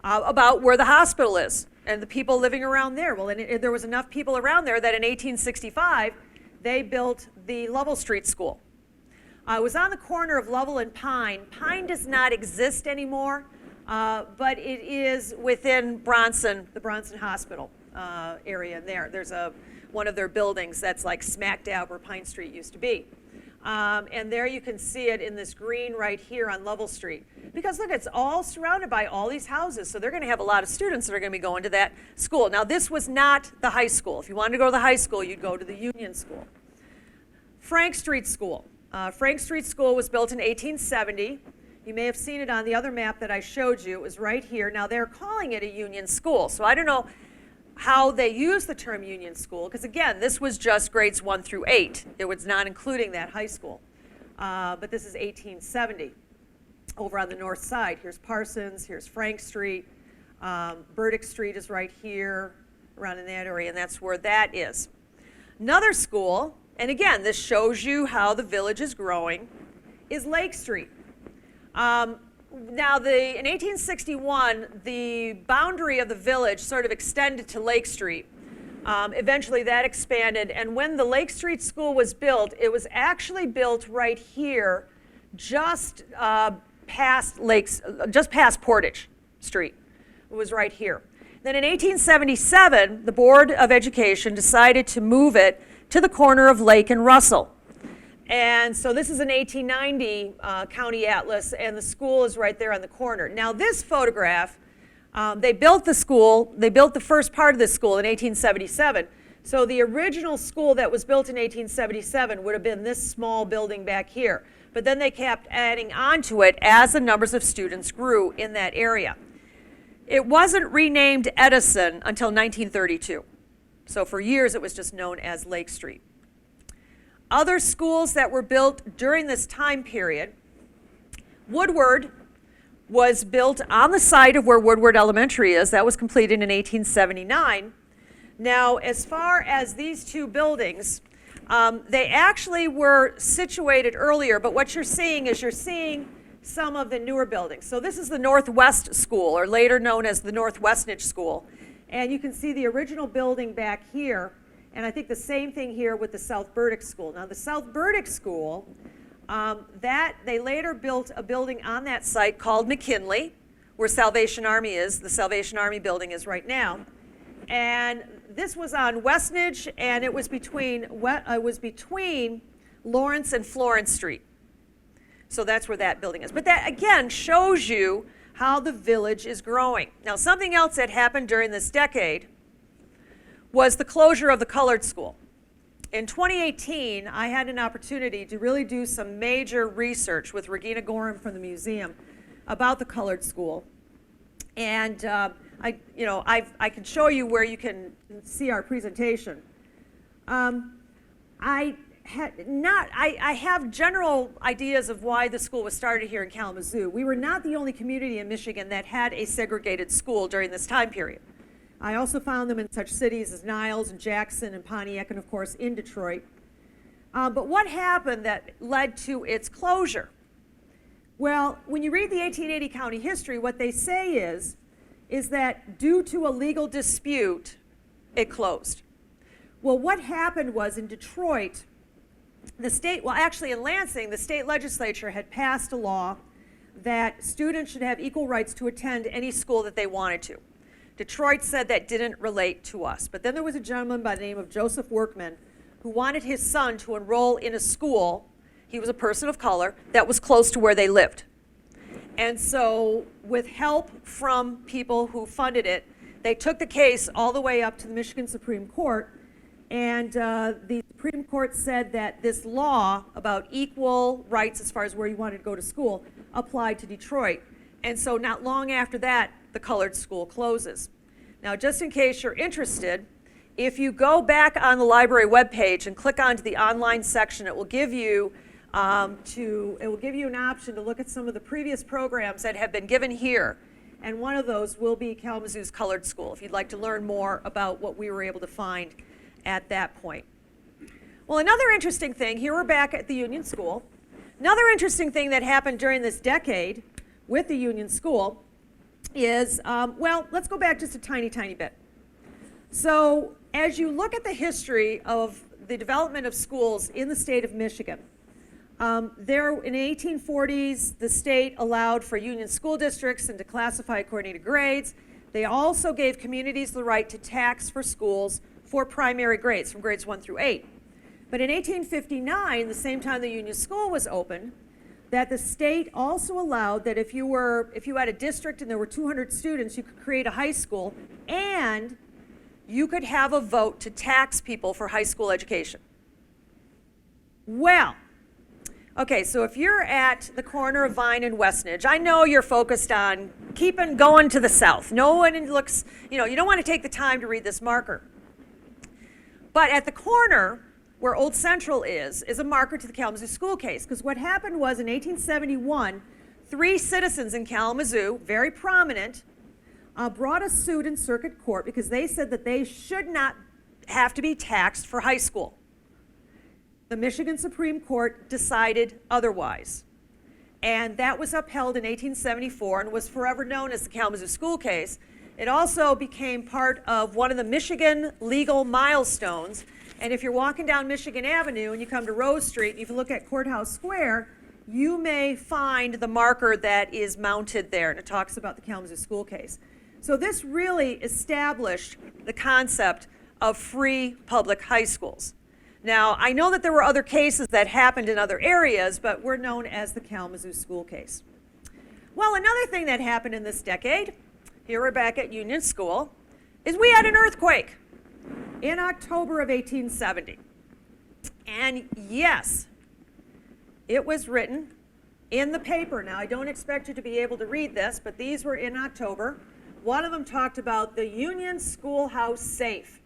about where the hospital is and the people living around there. Well, there was enough people around there that in 1865, they built the Lovell Street School. It was on the corner of Lovell and Pine. Pine does not exist anymore, but it is within Bronson, the Bronson Hospital area there. There's one of their buildings that's like smack dab where Pine Street used to be. And there you can see it in this green right here on Lovell Street. Because look, it's all surrounded by all these houses, so they're going to have a lot of students that are going to be going to that school. Now, this was not the high school. If you wanted to go to the high school, you'd go to the Union School. Frank Street School. Frank Street School was built in 1870. You may have seen it on the other map that I showed you. It was right here. Now, they're calling it a Union School, so I don't know how they use the term Union School, because again, this was just grades 1 through 8. It was not including that high school. But this is 1870 over on the north side. Here's Parsons, here's Frank Street. Burdick Street is right here, around in that area, and that's where that is. Another school, and again, this shows you how the village is growing, is Lake Street. Now, in 1861, the boundary of the village sort of extended to Lake Street. Eventually, that expanded, and when the Lake Street School was built, it was actually built right here, just past Portage Street. It was right here. Then in 1877, the Board of Education decided to move it to the corner of Lake and Russell. And so this is an 1890 county atlas, and the school is right there on the corner. Now this photograph, they built the school, they built the first part of the school in 1877. So the original school that was built in 1877 would have been this small building back here. But then they kept adding onto it as the numbers of students grew in that area. It wasn't renamed Edison until 1932. So for years it was just known as Lake Street. Other schools that were built during this time period, Woodward was built on the site of where Woodward Elementary is. That was completed in 1879. Now, as far as these two buildings, they actually were situated earlier, but what you're seeing is some of the newer buildings. So this is the Northwest School, or later known as the Northwestnich School. And you can see the original building back here. And I think the same thing here with the South Burdick School. Now, the South Burdick School, they later built a building on that site called McKinley, where Salvation Army is. The Salvation Army building is right now. And this was on Westnedge, and it was between Lawrence and Florence Street. So that's where that building is. But that, again, shows you how the village is growing. Now, something else that happened during this decade was the closure of the colored school. In 2018, I had an opportunity to really do some major research with Regina Gorham from the museum about the colored school. And I can show you where you can see our presentation. I have general ideas of why the school was started here in Kalamazoo. We were not the only community in Michigan that had a segregated school during this time period. I also found them in such cities as Niles and Jackson and Pontiac and, of course, in Detroit. But what happened that led to its closure? Well, when you read the 1880 county history, what they say is that due to a legal dispute, it closed. Well, what happened was in Detroit, in Lansing, the state legislature had passed a law that students should have equal rights to attend any school that they wanted to. Detroit said that didn't relate to us. But then there was a gentleman by the name of Joseph Workman who wanted his son to enroll in a school, he was a person of color, that was close to where they lived. And so with help from people who funded it, they took the case all the way up to the Michigan Supreme Court. And the Supreme Court said that this law about equal rights as far as where you wanted to go to school applied to Detroit. And so not long after that, the colored school closes. Now, just in case you're interested, if you go back on the library webpage and click onto the online section, it will give you it will give you an option to look at some of the previous programs that have been given here. And one of those will be Kalamazoo's Colored School, if you'd like to learn more about what we were able to find at that point. Well, another interesting thing, here we're back at the Union School. Another interesting thing that happened during this decade with the Union School is, well, let's go back just a tiny, tiny bit. So as you look at the history of the development of schools in the state of Michigan, there in the 1840s, the state allowed for union school districts and to classify according to grades. They also gave communities the right to tax for schools for primary grades, from grades 1 through 8. But in 1859, the same time the Union School was opened, that the state also allowed that if you had a district and there were 200 students, you could create a high school, and you could have a vote to tax people for high school education. Well, okay, so if you're at the corner of Vine and Westnedge, I know you're focused on keeping going to the south. No one looks, you don't want to take the time to read this marker. But at the corner, where Old Central is a marker to the Kalamazoo school case. Because what happened was in 1871, 3 citizens in Kalamazoo, very prominent, brought a suit in circuit court because they said that they should not have to be taxed for high school. The Michigan Supreme Court decided otherwise. And that was upheld in 1874 and was forever known as the Kalamazoo school case. It also became part of one of the Michigan legal milestones. And if you're walking down Michigan Avenue and you come to Rose Street, and if you look at Courthouse Square, you may find the marker that is mounted there, and it talks about the Kalamazoo school case. So this really established the concept of free public high schools. Now, I know that there were other cases that happened in other areas, but we're known as the Kalamazoo school case. Well, another thing that happened in this decade, here we're back at Union School, is we had an earthquake in October of 1870. And yes, it was written in the paper. Now, I don't expect you to be able to read this, but these were in October. One of them talked about the Union Schoolhouse safe.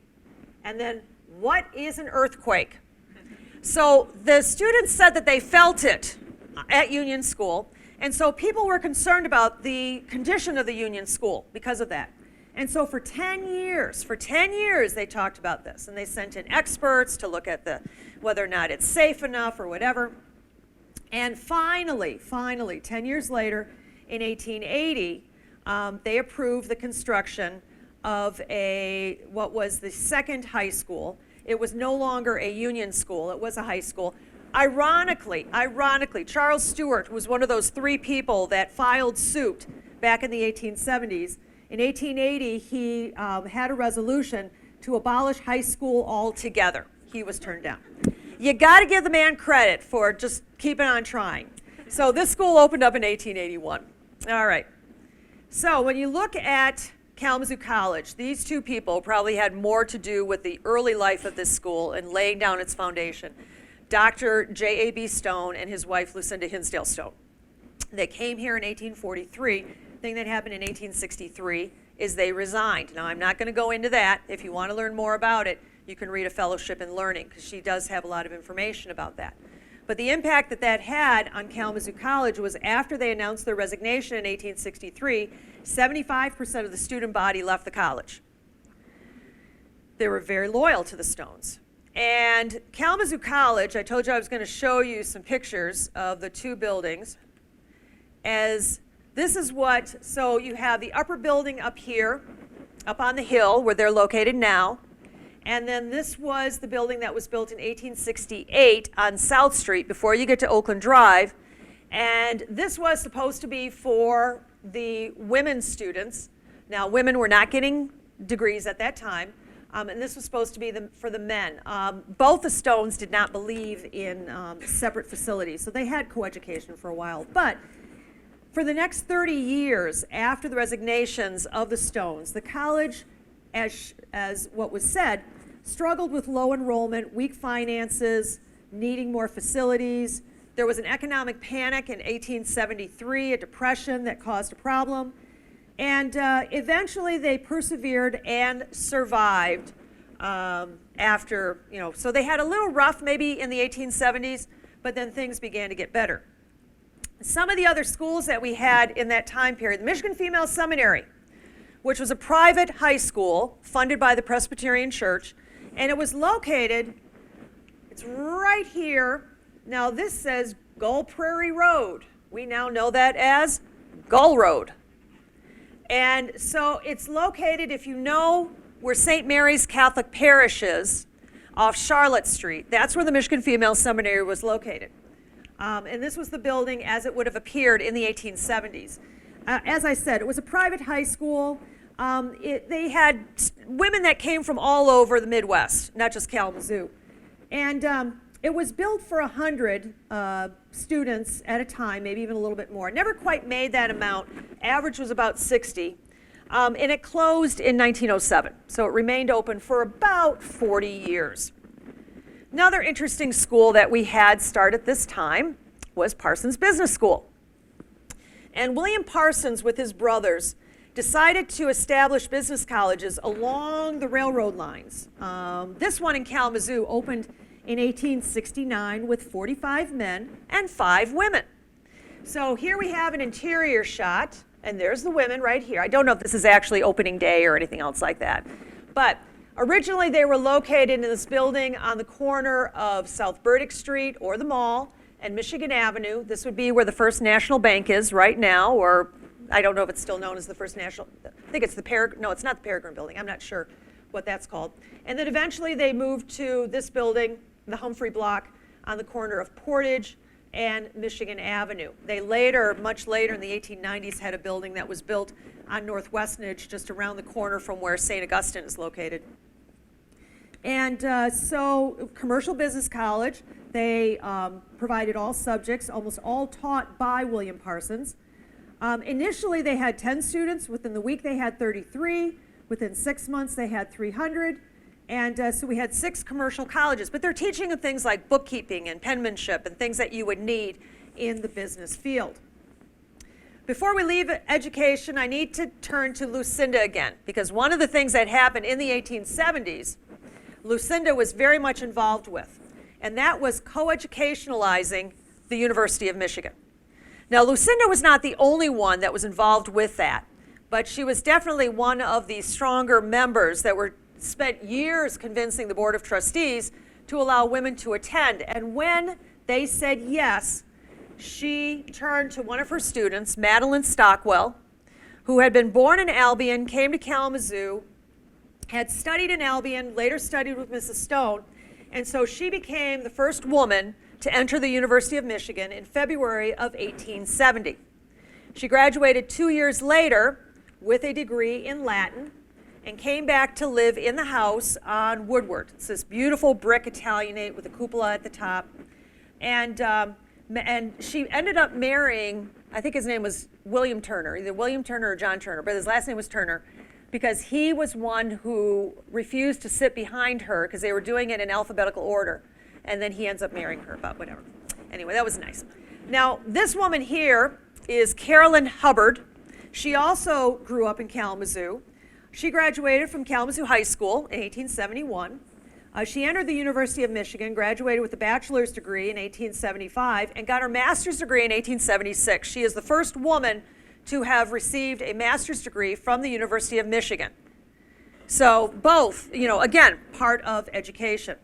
And then, what is an earthquake? So the students said that they felt it at Union School. And so people were concerned about the condition of the Union School because of that. And so for 10 years, they talked about this. And they sent in experts to look at whether or not it's safe enough or whatever. And finally, 10 years later, in 1880, they approved the construction of what was the second high school. It was no longer a union school, it was a high school. Ironically, Charles Stewart was one of those 3 people that filed suit back in the 1870s. In 1880, he had a resolution to abolish high school altogether. He was turned down. You got to give the man credit for just keeping on trying. So this school opened up in 1881. All right. So when you look at Kalamazoo College, these 2 people probably had more to do with the early life of this school and laying down its foundation. Dr. J.A.B. Stone and his wife, Lucinda Hinsdale Stone. They came here in 1843. The thing that happened in 1863 is they resigned. Now, I'm not going to go into that. If you want to learn more about it, you can read A Fellowship in Learning, because she does have a lot of information about that. But the impact that had on Kalamazoo College was after they announced their resignation in 1863, 75% of the student body left the college. They were very loyal to the Stones. And Kalamazoo College, I told you I was going to show you some pictures of the 2 buildings. So you have the upper building up here, up on the hill where they're located now. And then this was the building that was built in 1868 on South Street before you get to Oakland Drive. And this was supposed to be for the women students. Now, women were not getting degrees at that time. And this was supposed to be for the men. Both the Stones did not believe in separate facilities, so they had coeducation for a while. But for the next 30 years after the resignations of the Stones, the college, as what was said, struggled with low enrollment, weak finances, needing more facilities. There was an economic panic in 1873, a depression that caused a problem. And eventually they persevered and survived after, so they had a little rough maybe in the 1870s, but then things began to get better. Some of the other schools that we had in that time period, the Michigan Female Seminary, which was a private high school funded by the Presbyterian Church, and it was located, it's right here. Now this says Gull Prairie Road. We now know that as Gull Road. And so it's located, if you know where St. Mary's Catholic Parish is, off Charlotte Street. That's where the Michigan Female Seminary was located. And this was the building as it would have appeared in the 1870s. As I said, it was a private high school. They had women that came from all over the Midwest, not just Kalamazoo. And it was built for 100 students at a time, maybe even a little bit more. Never quite made that amount. Average was about 60. And it closed in 1907. So it remained open for about 40 years. Another interesting school that we had start at this time was Parsons Business School. And William Parsons, with his brothers, decided to establish business colleges along the railroad lines. This one in Kalamazoo opened in 1869 with 45 men and 5 women. So here we have an interior shot, and there's the women right here. I don't know if this is actually opening day or anything else like that. But originally they were located in this building on the corner of South Burdick Street or the mall and Michigan Avenue. This would be where the First National Bank is right now, or I don't know if it's still known as the First National, I think it's the no, it's not the Peregrine Building. I'm not sure what that's called. And then eventually they moved to this building, the Humphrey Block, on the corner of Portage and Michigan Avenue. They later, much later in the 1890s, had a building that was built on North Westnedge, just around the corner from where St. Augustine is located. And so, commercial business college, they provided all subjects, almost all taught by William Parsons. Initially, they had 10 students. Within the week, they had 33. Within 6 months, they had 300. And so we had 6 commercial colleges. But they're teaching them things like bookkeeping and penmanship and things that you would need in the business field. Before we leave education, I need to turn to Lucinda again, because one of the things that happened in the 1870s, Lucinda was very much involved with, and that was coeducationalizing the University of Michigan. Now, Lucinda was not the only one that was involved with that, but she was definitely one of the stronger members that spent years convincing the Board of Trustees to allow women to attend. And when they said yes, she turned to one of her students, Madeline Stockwell, who had been born in Albion, came to Kalamazoo, had studied in Albion, later studied with Mrs. Stone, and so she became the first woman to enter the University of Michigan in February of 1870. She graduated 2 years later with a degree in Latin and came back to live in the house on Woodward. It's this beautiful brick Italianate with a cupola at the top. And she ended up marrying, I think his name was William Turner, either William Turner or John Turner, but his last name was Turner, because he was one who refused to sit behind her because they were doing it in alphabetical order. And then he ends up marrying her, but whatever. Anyway, that was nice. Now, this woman here is Carolyn Hubbard. She also grew up in Kalamazoo. She graduated from Kalamazoo High School in 1871. She entered the University of Michigan, graduated with a bachelor's degree in 1875, and got her master's degree in 1876. She is the first woman to have received a master's degree from the University of Michigan. So both, again, part of education.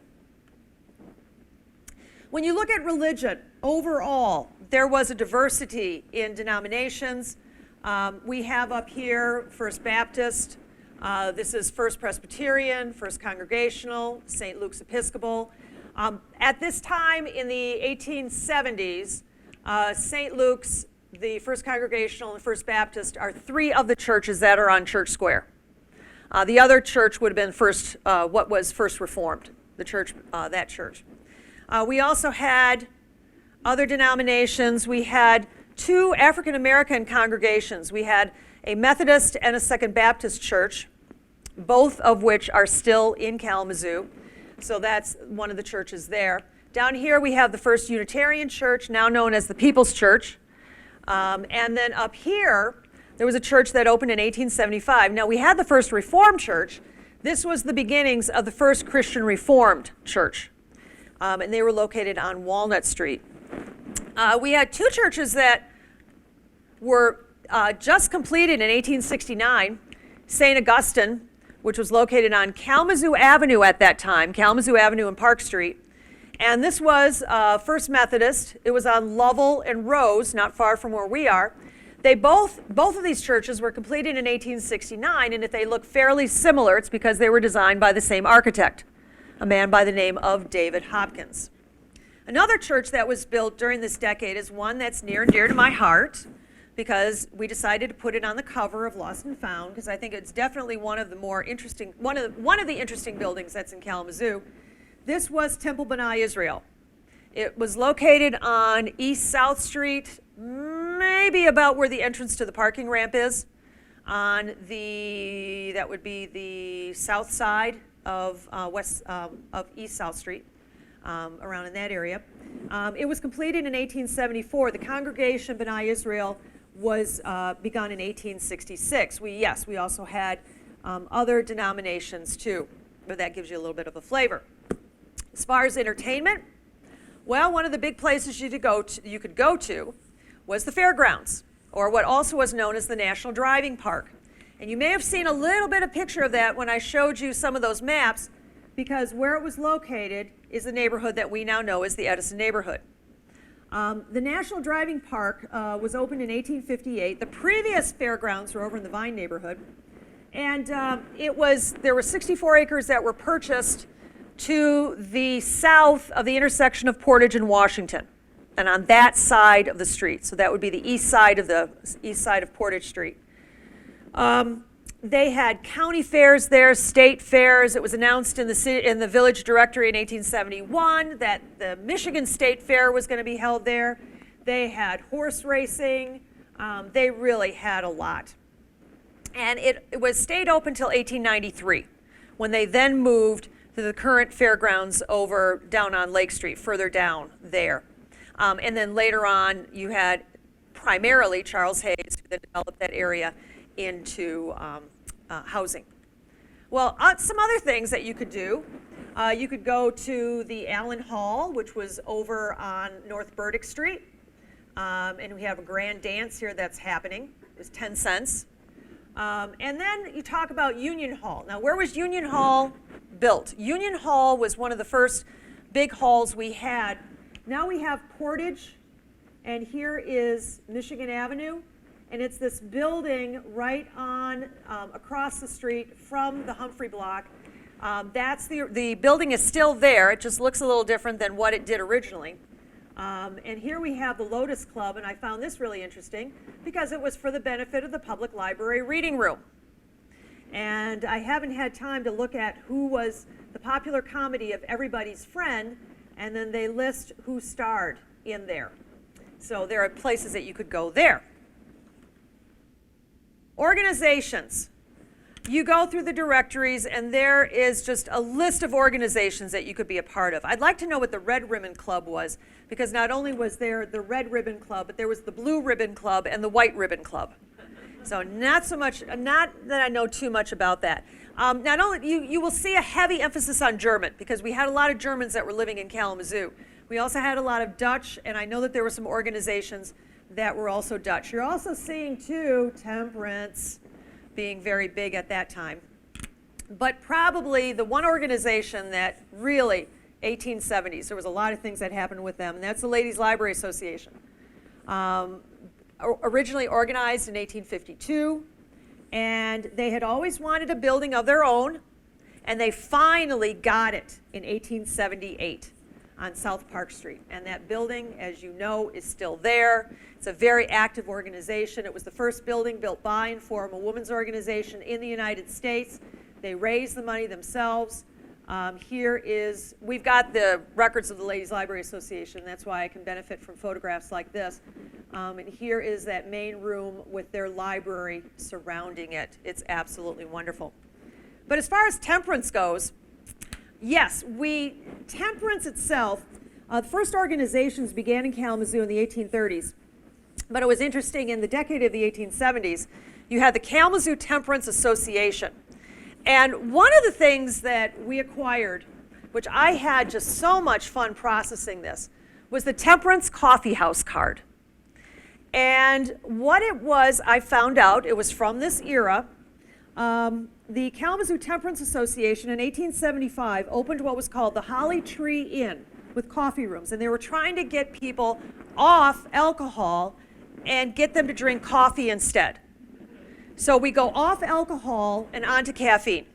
When you look at religion, overall, there was a diversity in denominations. We have up here First Baptist. This is First Presbyterian, First Congregational, St. Luke's Episcopal. At this time in the 1870s, St. Luke's, the First Congregational, and the First Baptist are 3 of the churches that are on Church Square. The other church would have been what was First Reformed, the church, that church. We also had other denominations. We had 2 African American congregations. We had a Methodist and a Second Baptist church, both of which are still in Kalamazoo. So that's one of the churches there. Down here we have the First Unitarian Church, now known as the People's Church. And then up here, there was a church that opened in 1875. Now we had the First Reformed Church. This was the beginnings of the First Christian Reformed Church. And they were located on Walnut Street. We had two churches that were just completed in 1869. St. Augustine, which was located on Kalamazoo Avenue at that time, Kalamazoo Avenue and Park Street. And this was First Methodist. It was on Lovell and Rose, not far from where we are. Both of these churches were completed in 1869, and if they look fairly similar, it's because they were designed by the same architect, a man by the name of David Hopkins. Another church that was built during this decade is one that's near and dear to my heart, because we decided to put it on the cover of Lost and Found, because I think it's definitely one of the more interesting, one of the interesting buildings that's in Kalamazoo. This was Temple B'nai Israel. It was located on East South Street, maybe about where the entrance to the parking ramp is, on that would be the south side of East South Street, around in that area. It was completed in 1874. The congregation B'nai Israel was begun in 1866. We also had other denominations too, but that gives you a little bit of a flavor. As far as entertainment, well, one of the big places you could go to was the fairgrounds, or what also was known as the National Driving Park. And you may have seen a little bit of picture of that when I showed you some of those maps, because where it was located is the neighborhood that we now know as the Edison neighborhood. The National Driving Park was opened in 1858. The previous fairgrounds were over in the Vine neighborhood. And there were 64 acres that were purchased to the south of the intersection of Portage and Washington, and on that side of the street. So that would be the east side of Portage Street. They had county fairs there, state fairs. It was announced in the Village Directory in 1871 that the Michigan State Fair was going to be held there. They had horse racing. They really had a lot. And it stayed open until 1893, when they then moved to the current fairgrounds over down on Lake Street, further down there. And then later on, you had primarily Charles Hayes, who then developed that area into housing. Well, some other things that you could do. You could go to the Allen Hall, which was over on North Burdick Street. And we have a grand dance here that's happening. It's 10 cents. And then you talk about Union Hall. Now, where was Union Hall built? Union Hall was one of the first big halls we had. Now we have Portage, and here is Michigan Avenue, and it's this building right on across the street from the Humphrey Block. The building is still there. It just looks a little different than what it did originally. And here we have the Lotus Club, and I found this really interesting because it was for the benefit of the public library reading room. And I haven't had time to look at who was the popular comedy of Everybody's Friend, and then they list who starred in there. So there are places that you could go there. Organizations. You go through the directories, and there is just a list of organizations that you could be a part of. I'd like to know what the Red Ribbon Club was, because not only was there the Red Ribbon Club, but there was the Blue Ribbon Club and the White Ribbon Club. So not that I know too much about that. Not only you will see a heavy emphasis on German, because we had a lot of Germans that were living in Kalamazoo. We also had a lot of Dutch, and I know that there were some organizations that were also Dutch. You're also seeing too temperance being very big at that time. But probably the one organization that really, 1870s, there was a lot of things that happened with them, and that's the Ladies Library Association. Originally organized in 1852, and they had always wanted a building of their own, and they finally got it in 1878 on South Park Street. And that building, as you know, is still there. It's a very active organization. It was the first building built by and for a women's organization in the United States. They raised the money themselves. We've got the records of the Ladies Library Association. That's why I can benefit from photographs like this. And here is that main room with their library surrounding it. It's absolutely wonderful. But as far as temperance goes, yes, temperance itself, the first organizations began in Kalamazoo in the 1830s. But it was interesting, in the decade of the 1870s, you had the Kalamazoo Temperance Association. And one of the things that we acquired, which I had just so much fun processing this, was the Temperance Coffee House card. And what it was, I found out, it was from this era. The Kalamazoo Temperance Association in 1875 opened what was called the Holly Tree Inn with coffee rooms. And they were trying to get people off alcohol and get them to drink coffee instead. So we go off alcohol and onto caffeine.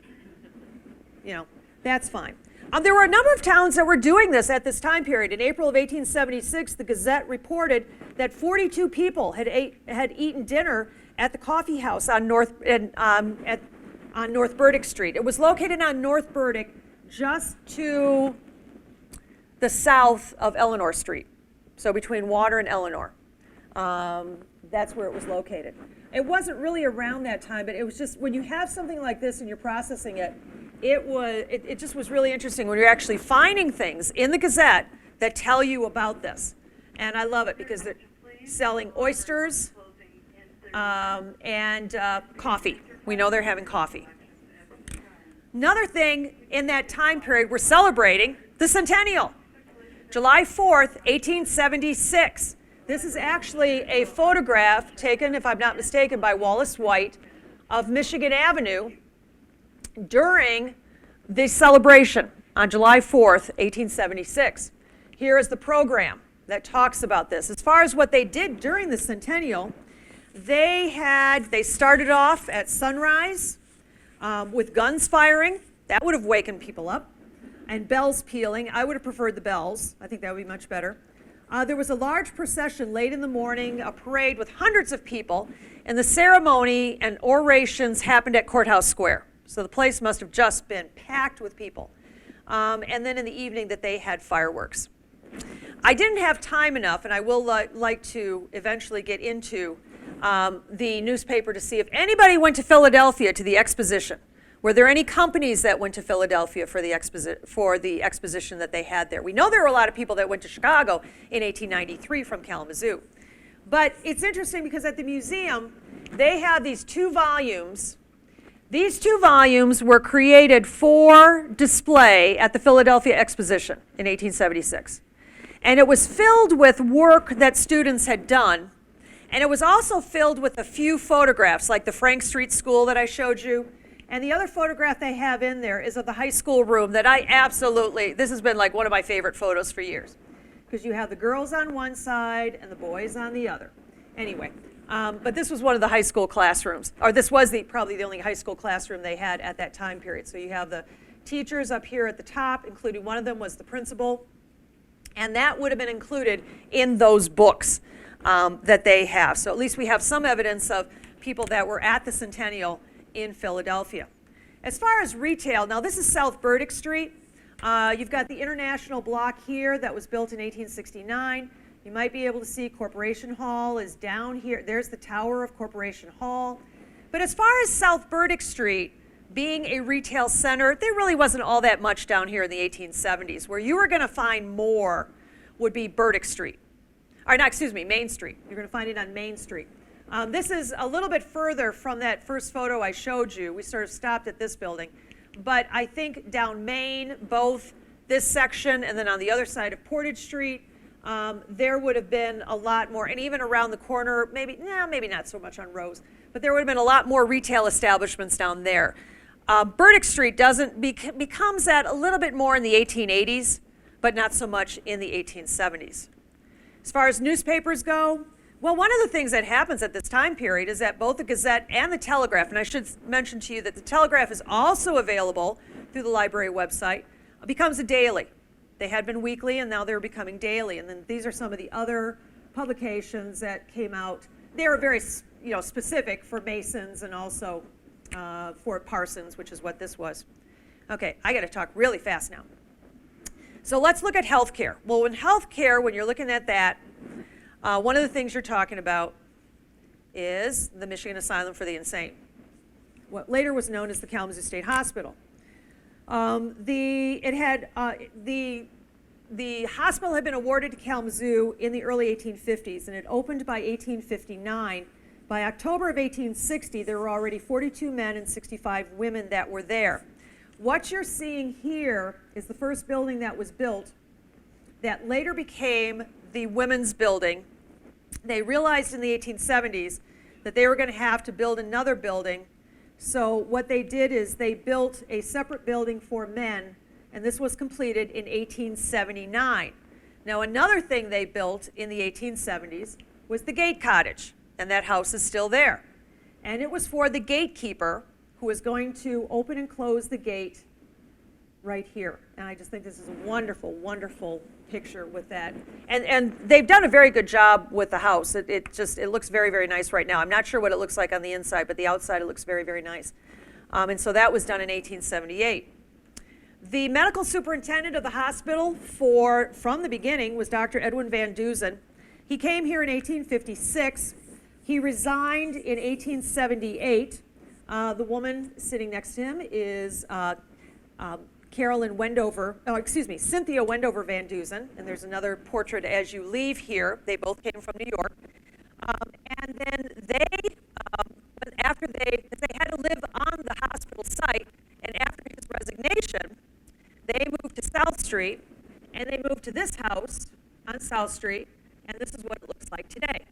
You know, that's fine. There were a number of towns that were doing this at this time period. In April of 1876, the Gazette reported that 42 people had eaten dinner at the coffee house on North Burdick Street. It was located on North Burdick, just to the south of Eleanor Street, so between Water and Eleanor. That's where it was located. It wasn't really around that time, but it was just when you have something like this and you're processing it, it just was really interesting when you're actually finding things in the Gazette that tell you about this. And I love it because they're selling oysters and coffee. We know they're having coffee. Another thing in that time period, we're celebrating the centennial. July 4th, 1876. This is actually a photograph taken, if I'm not mistaken, by Wallace White of Michigan Avenue during the celebration on July 4th, 1876. Here is the program that talks about this. As far as what they did during the centennial, they started off at sunrise with guns firing. That would have wakened people up. And bells pealing. I would have preferred the bells. I think that would be much better. There was a large procession late in the morning, a parade with hundreds of people, and the ceremony and orations happened at Courthouse Square. So the place must have just been packed with people. And then in the evening that they had fireworks. I didn't have time enough, and I will like to eventually get into the newspaper to see if anybody went to Philadelphia to the exposition. Were there any companies that went to Philadelphia for the exposition that they had there? We know there were a lot of people that went to Chicago in 1893 from Kalamazoo. But it's interesting because at the museum, they have these 2 volumes. These 2 volumes were created for display at the Philadelphia Exposition in 1876. And it was filled with work that students had done. And it was also filled with a few photographs, like the Frank Street School that I showed you. And the other photograph they have in there is of the high school room that this has been like one of my favorite photos for years. Because you have the girls on one side and the boys on the other. Anyway, but this was one of the high school classrooms. Or this was probably the only high school classroom they had at that time period. So you have the teachers up here at the top, including one of them was the principal. And that would have been included in those books that they have. So at least we have some evidence of people that were at the centennial in Philadelphia. As far as retail, now this is South Burdick Street. You've got the International Block here that was built in 1869. You might be able to see Corporation Hall is down here. There's the tower of Corporation Hall. But as far as South Burdick Street being a retail center, there really wasn't all that much down here in the 1870s. Where you were going to find more would be Burdick Street. Main Street. You're going to find it on Main Street. This is a little bit further from that first photo I showed you. We sort of stopped at this building. But I think down Main, both this section and then on the other side of Portage Street, there would have been a lot more. And even around the corner, maybe not so much on Rose, but there would have been a lot more retail establishments down there. Burdick Street becomes that a little bit more in the 1880s, but not so much in the 1870s. As far as newspapers go, well, one of the things that happens at this time period is that both the Gazette and the Telegraph, and I should mention to you that the Telegraph is also available through the library website, becomes a daily. They had been weekly, and now they're becoming daily. And then these are some of the other publications that came out. They were very, specific for Masons and also for Parsons, which is what this was. Okay, I got to talk really fast now. So let's look at healthcare. Well, when you're looking at that, one of the things you're talking about is the Michigan Asylum for the Insane, what later was known as the Kalamazoo State Hospital. The hospital had been awarded to Kalamazoo in the early 1850s, and it opened by 1859. By October of 1860, there were already 42 men and 65 women that were there. What you're seeing here is the first building that was built that later became the women's building. They realized in the 1870s that they were going to have to build another building. So what they did is they built a separate building for men, and this was completed in 1879. Now, another thing they built in the 1870s was the gate cottage, and that house is still there. And it was for the gatekeeper who was going to open and close the gate right here. And I just think this is a wonderful, wonderful picture with that. And they've done a very good job with the house. It looks very, very nice right now. I'm not sure what it looks like on the inside, but the outside it looks very, very nice. And so that was done in 1878. The medical superintendent of the hospital from the beginning was Dr. Edwin Van Dusen. He came here in 1856. He resigned in 1878. The woman sitting next to him is Cynthia Wendover Van Dusen, and there's another portrait as you leave here. They both came from New York. And then after they had to live on the hospital site, and after his resignation, they moved to South Street, and they moved to this house on South Street, and this is what it looks like today.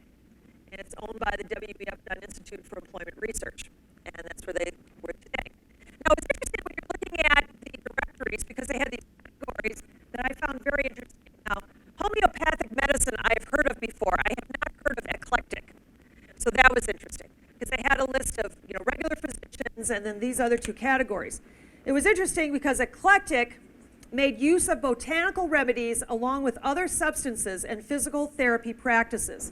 And it's owned by the W.E. Upton Institute for Employment Research, and that's where they were today. Now, it's interesting when you're looking at the directories, because they had these categories that I found very interesting. Now, homeopathic medicine I've heard of before. I have not heard of eclectic. So that was interesting, because they had a list of regular physicians and then these other two categories. It was interesting because eclectic made use of botanical remedies along with other substances and physical therapy practices.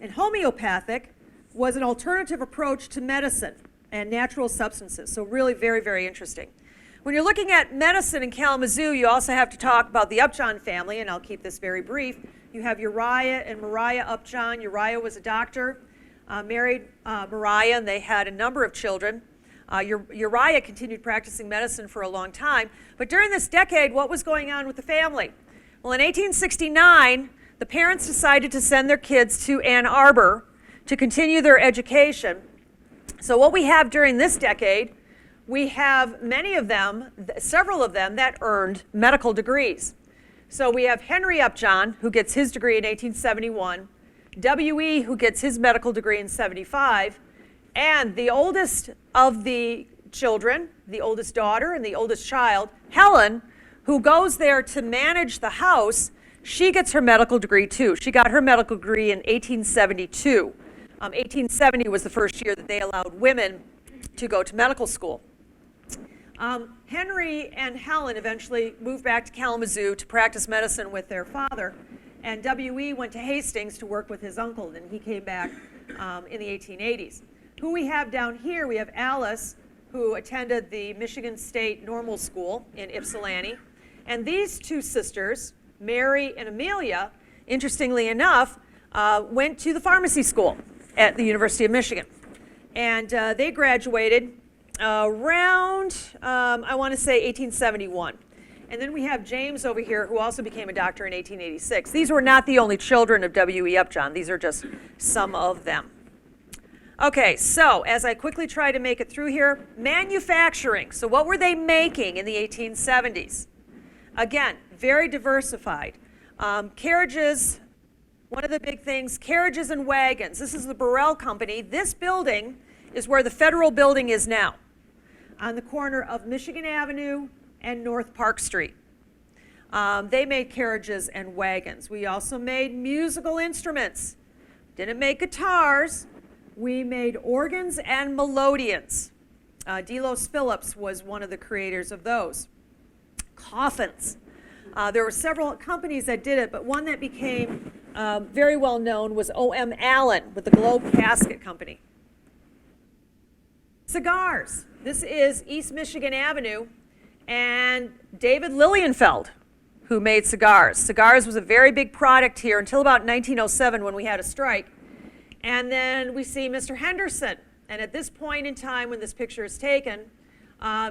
And homeopathic was an alternative approach to medicine and natural substances. So really very, very interesting. When you're looking at medicine in Kalamazoo, you also have to talk about the Upjohn family, and I'll keep this very brief. You have Uriah and Mariah Upjohn. Uriah was a doctor, married Mariah, and they had a number of children. Uriah continued practicing medicine for a long time. But during this decade, what was going on with the family? Well, in 1869, the parents decided to send their kids to Ann Arbor to continue their education. So what we have during this decade, we have many of them, several of them, that earned medical degrees. So we have Henry Upjohn, who gets his degree in 1871, W.E., who gets his medical degree in 75, and the oldest of the children, the oldest daughter and the oldest child, Helen, who goes there to manage the house, she gets her medical degree too. She got her medical degree in 1872. 1870 was the first year that they allowed women to go to medical school. Henry and Helen eventually moved back to Kalamazoo to practice medicine with their father, and W.E. went to Hastings to work with his uncle, and he came back in the 1880s. Who we have down here, we have Alice, who attended the Michigan State Normal School in Ypsilanti, and these two sisters, Mary and Amelia, interestingly enough, went to the pharmacy school at the University of Michigan. And they graduated around, I want to say 1871. And then we have James over here, who also became a doctor in 1886. These were not the only children of W.E. Upjohn. These are just some of them. Okay, so as I quickly try to make it through here, manufacturing. So what were they making in the 1870s? Again, very diversified. Carriages, one of the big things, carriages and wagons. This is the Burrell Company. This building is where the Federal Building is now, on the corner of Michigan Avenue and North Park Street. They made carriages and wagons. We also made musical instruments. Didn't make guitars. We made organs and melodeons. Delos Phillips was one of the creators of those. Coffins. There were several companies that did it, but one that became very well known was O.M. Allen with the Globe Casket Company. Cigars. This is East Michigan Avenue, and David Lilienfeld, who made cigars. Cigars was a very big product here until about 1907 when we had a strike. And then we see Mr. Henderson. And at this point in time when this picture is taken,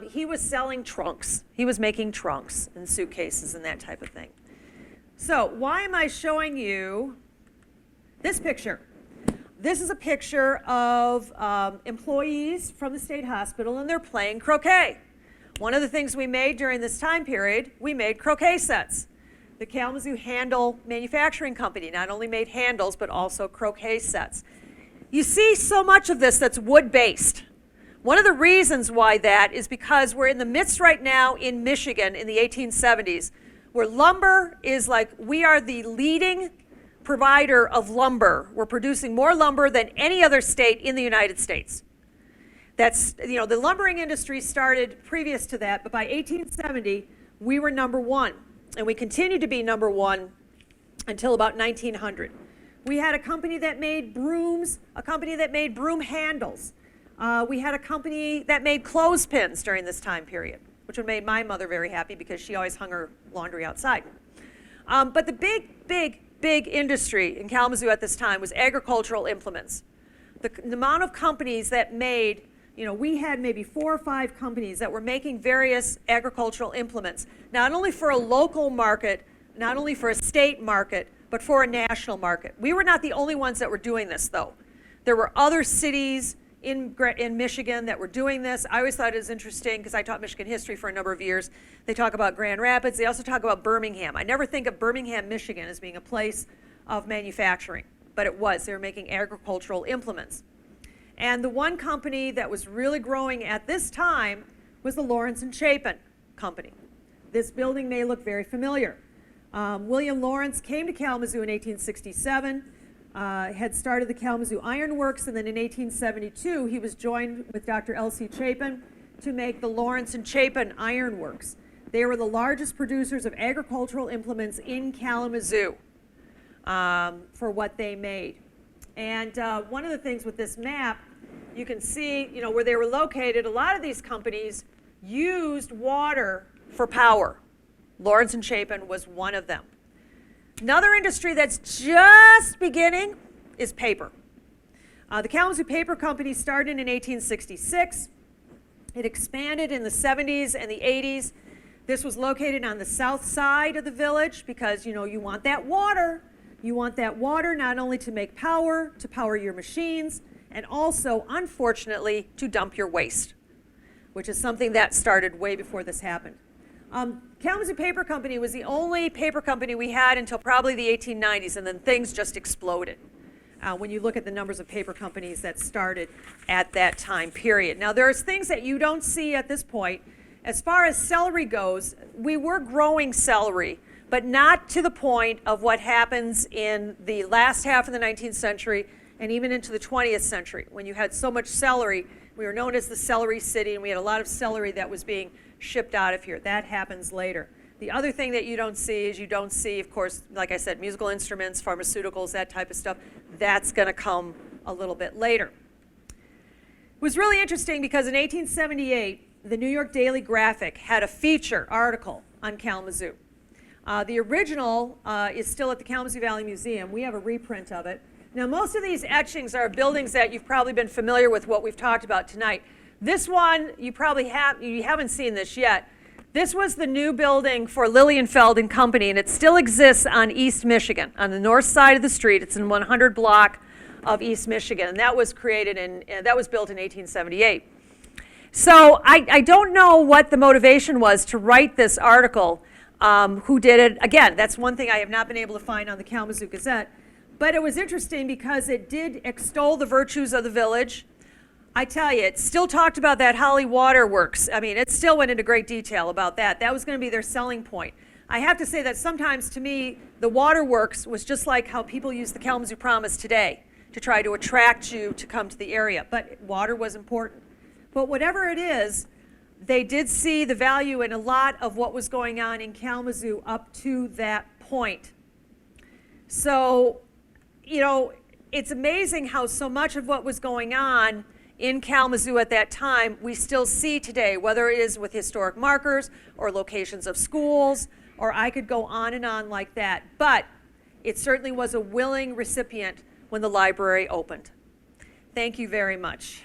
he was selling trunks. He was making trunks and suitcases and that type of thing. So why am I showing you this picture? This is a picture of employees from the state hospital, and they're playing croquet. One of the things we made during this time period, we made croquet sets. The Kalamazoo Handle Manufacturing Company not only made handles, but also croquet sets. You see so much of this that's wood-based. One of the reasons why that is because we're in the midst right now in Michigan in the 1870s, where lumber is like, we are the leading provider of lumber. We're producing more lumber than any other state in the United States. That's, you know, the lumbering industry started previous to that, but by 1870, we were number one. And we continued to be number one until about 1900. We had a company that made brooms, a company that made broom handles. We had a company that made clothespins during this time period, which would made my mother very happy because she always hung her laundry outside. But the big industry in Kalamazoo at this time was agricultural implements. The amount of companies that made, you know, we had maybe 4 or 5 companies that were making various agricultural implements, not only for a local market, not only for a state market, but for a national market. We were not the only ones that were doing this, though. There were other cities in Michigan that were doing this. I always thought it was interesting because I taught Michigan history for a number of years. They talk about Grand Rapids. They also talk about Birmingham. I never think of Birmingham, Michigan as being a place of manufacturing, but it was. They were making agricultural implements. And the one company that was really growing at this time was the Lawrence and Chapin Company. This building may look very familiar. William Lawrence came to Kalamazoo in 1867, had started the Kalamazoo Iron Works, and then in 1872 he was joined with Dr. L.C. Chapin to make the Lawrence and Chapin Iron Works. They were the largest producers of agricultural implements in Kalamazoo for what they made. And one of the things with this map, you can see, you know, where they were located, a lot of these companies used water for power. Lawrence and Chapin was one of them. Another industry that's just beginning is paper. The Kalamazoo Paper Company started in 1866. It expanded in the 70s and the 80s. This was located on the south side of the village because, you know, you want that water. You want that water not only to make power, to power your machines, and also, unfortunately, to dump your waste, which is something that started way before this happened. Kalamazoo Paper Company was the only paper company we had until probably the 1890s, and then things just exploded when you look at the numbers of paper companies that started at that time period. Now, there's things that you don't see at this point. As far as celery goes, we were growing celery, but not to the point of what happens in the last half of the 19th century and even into the 20th century, when you had so much celery. We were known as the celery city, and we had a lot of celery that was being shipped out of here. That happens later. The other thing that you don't see is you don't see, of course, like I said, musical instruments, pharmaceuticals, that type of stuff. That's going to come a little bit later. It was really interesting because in 1878, the New York Daily Graphic had a feature article on Kalamazoo. The original is still at the Kalamazoo Valley Museum. We have a reprint of it. Now, most of these etchings are buildings that you've probably been familiar with what we've talked about tonight. This one, you haven't seen this yet. This was the new building for Lilienfeld and Company, and it still exists on East Michigan, on the north side of the street. It's in 100 block of East Michigan, and that was built in 1878. So I don't know what the motivation was to write this article, who did it. Again, that's one thing I have not been able to find on the Kalamazoo Gazette. But it was interesting because it did extol the virtues of the village. I tell you, it still talked about that Holly Water Works. I mean, it still went into great detail about that. That was going to be their selling point. I have to say that sometimes, to me, the waterworks was just like how people use the Kalamazoo Promise today to try to attract you to come to the area. But water was important. But whatever it is, they did see the value in a lot of what was going on in Kalamazoo up to that point. So, you know, it's amazing how so much of what was going on in Kalamazoo at that time we still see today, whether it is with historic markers or locations of schools, or I could go on and on like that. But it certainly was a willing recipient when the library opened. Thank you very much.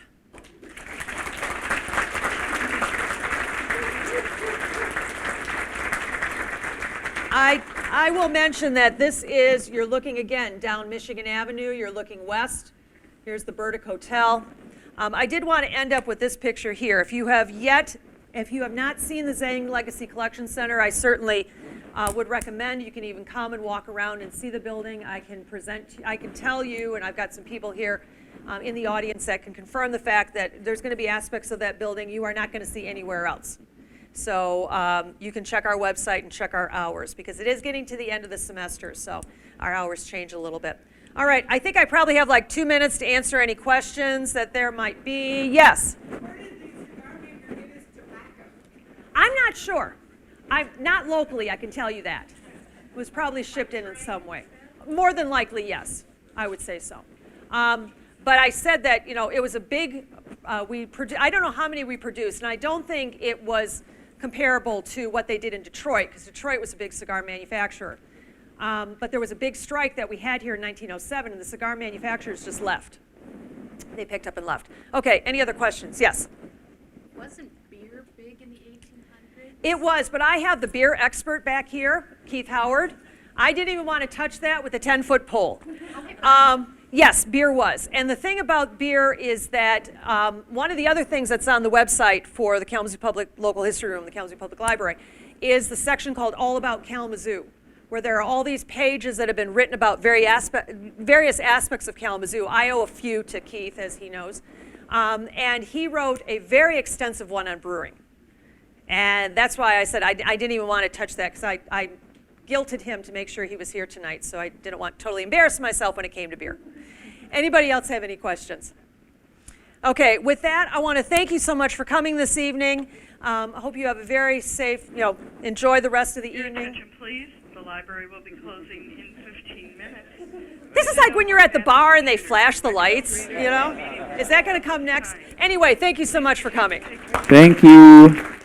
I will mention that this is, you're looking again down Michigan Avenue, you're looking west. Here's the Burdick Hotel. I did want to end up with this picture here. If you have not seen the Zhang Legacy Collection Center, I certainly would recommend. You can even come and walk around and see the building. I can tell you, and I've got some people here in the audience that can confirm the fact that there's going to be aspects of that building you are not going to see anywhere else. So you can check our website and check our hours, because it is getting to the end of the semester, so our hours change a little bit. All right, I think I probably have like 2 minutes to answer any questions that there might be. Yes? I'm not sure. I'm not locally, I can tell you that. It was probably shipped in some way. More than likely, yes, I would say so. But I said that, it was a big, I don't know how many we produced, and I don't think it was comparable to what they did in Detroit, because Detroit was a big cigar manufacturer. But there was a big strike that we had here in 1907, and the cigar manufacturers just left. They picked up and left. Okay, any other questions? Yes? Wasn't beer big in the 1800s? It was, but I have the beer expert back here, Keith Howard. I didn't even want to touch that with a 10-foot pole. Okay. Yes, beer was. And the thing about beer is that one of the other things that's on the website for the Kalamazoo Public Local History Room, the Kalamazoo Public Library, is the section called All About Kalamazoo, where there are all these pages that have been written about various aspects of Kalamazoo. I owe a few to Keith, as he knows. And he wrote a very extensive one on brewing. And that's why I said I didn't even want to touch that, because I guilted him to make sure he was here tonight, so I didn't want to totally embarrass myself when it came to beer. Anybody else have any questions? Okay, with that, I want to thank you so much for coming this evening. I hope you have a very safe, enjoy the rest of the Your evening. attention, please. The library will be closing in 15 minutes. This is like when you're at the bar and they flash the lights, Is that going to come next? Anyway, thank you so much for coming. Thank you.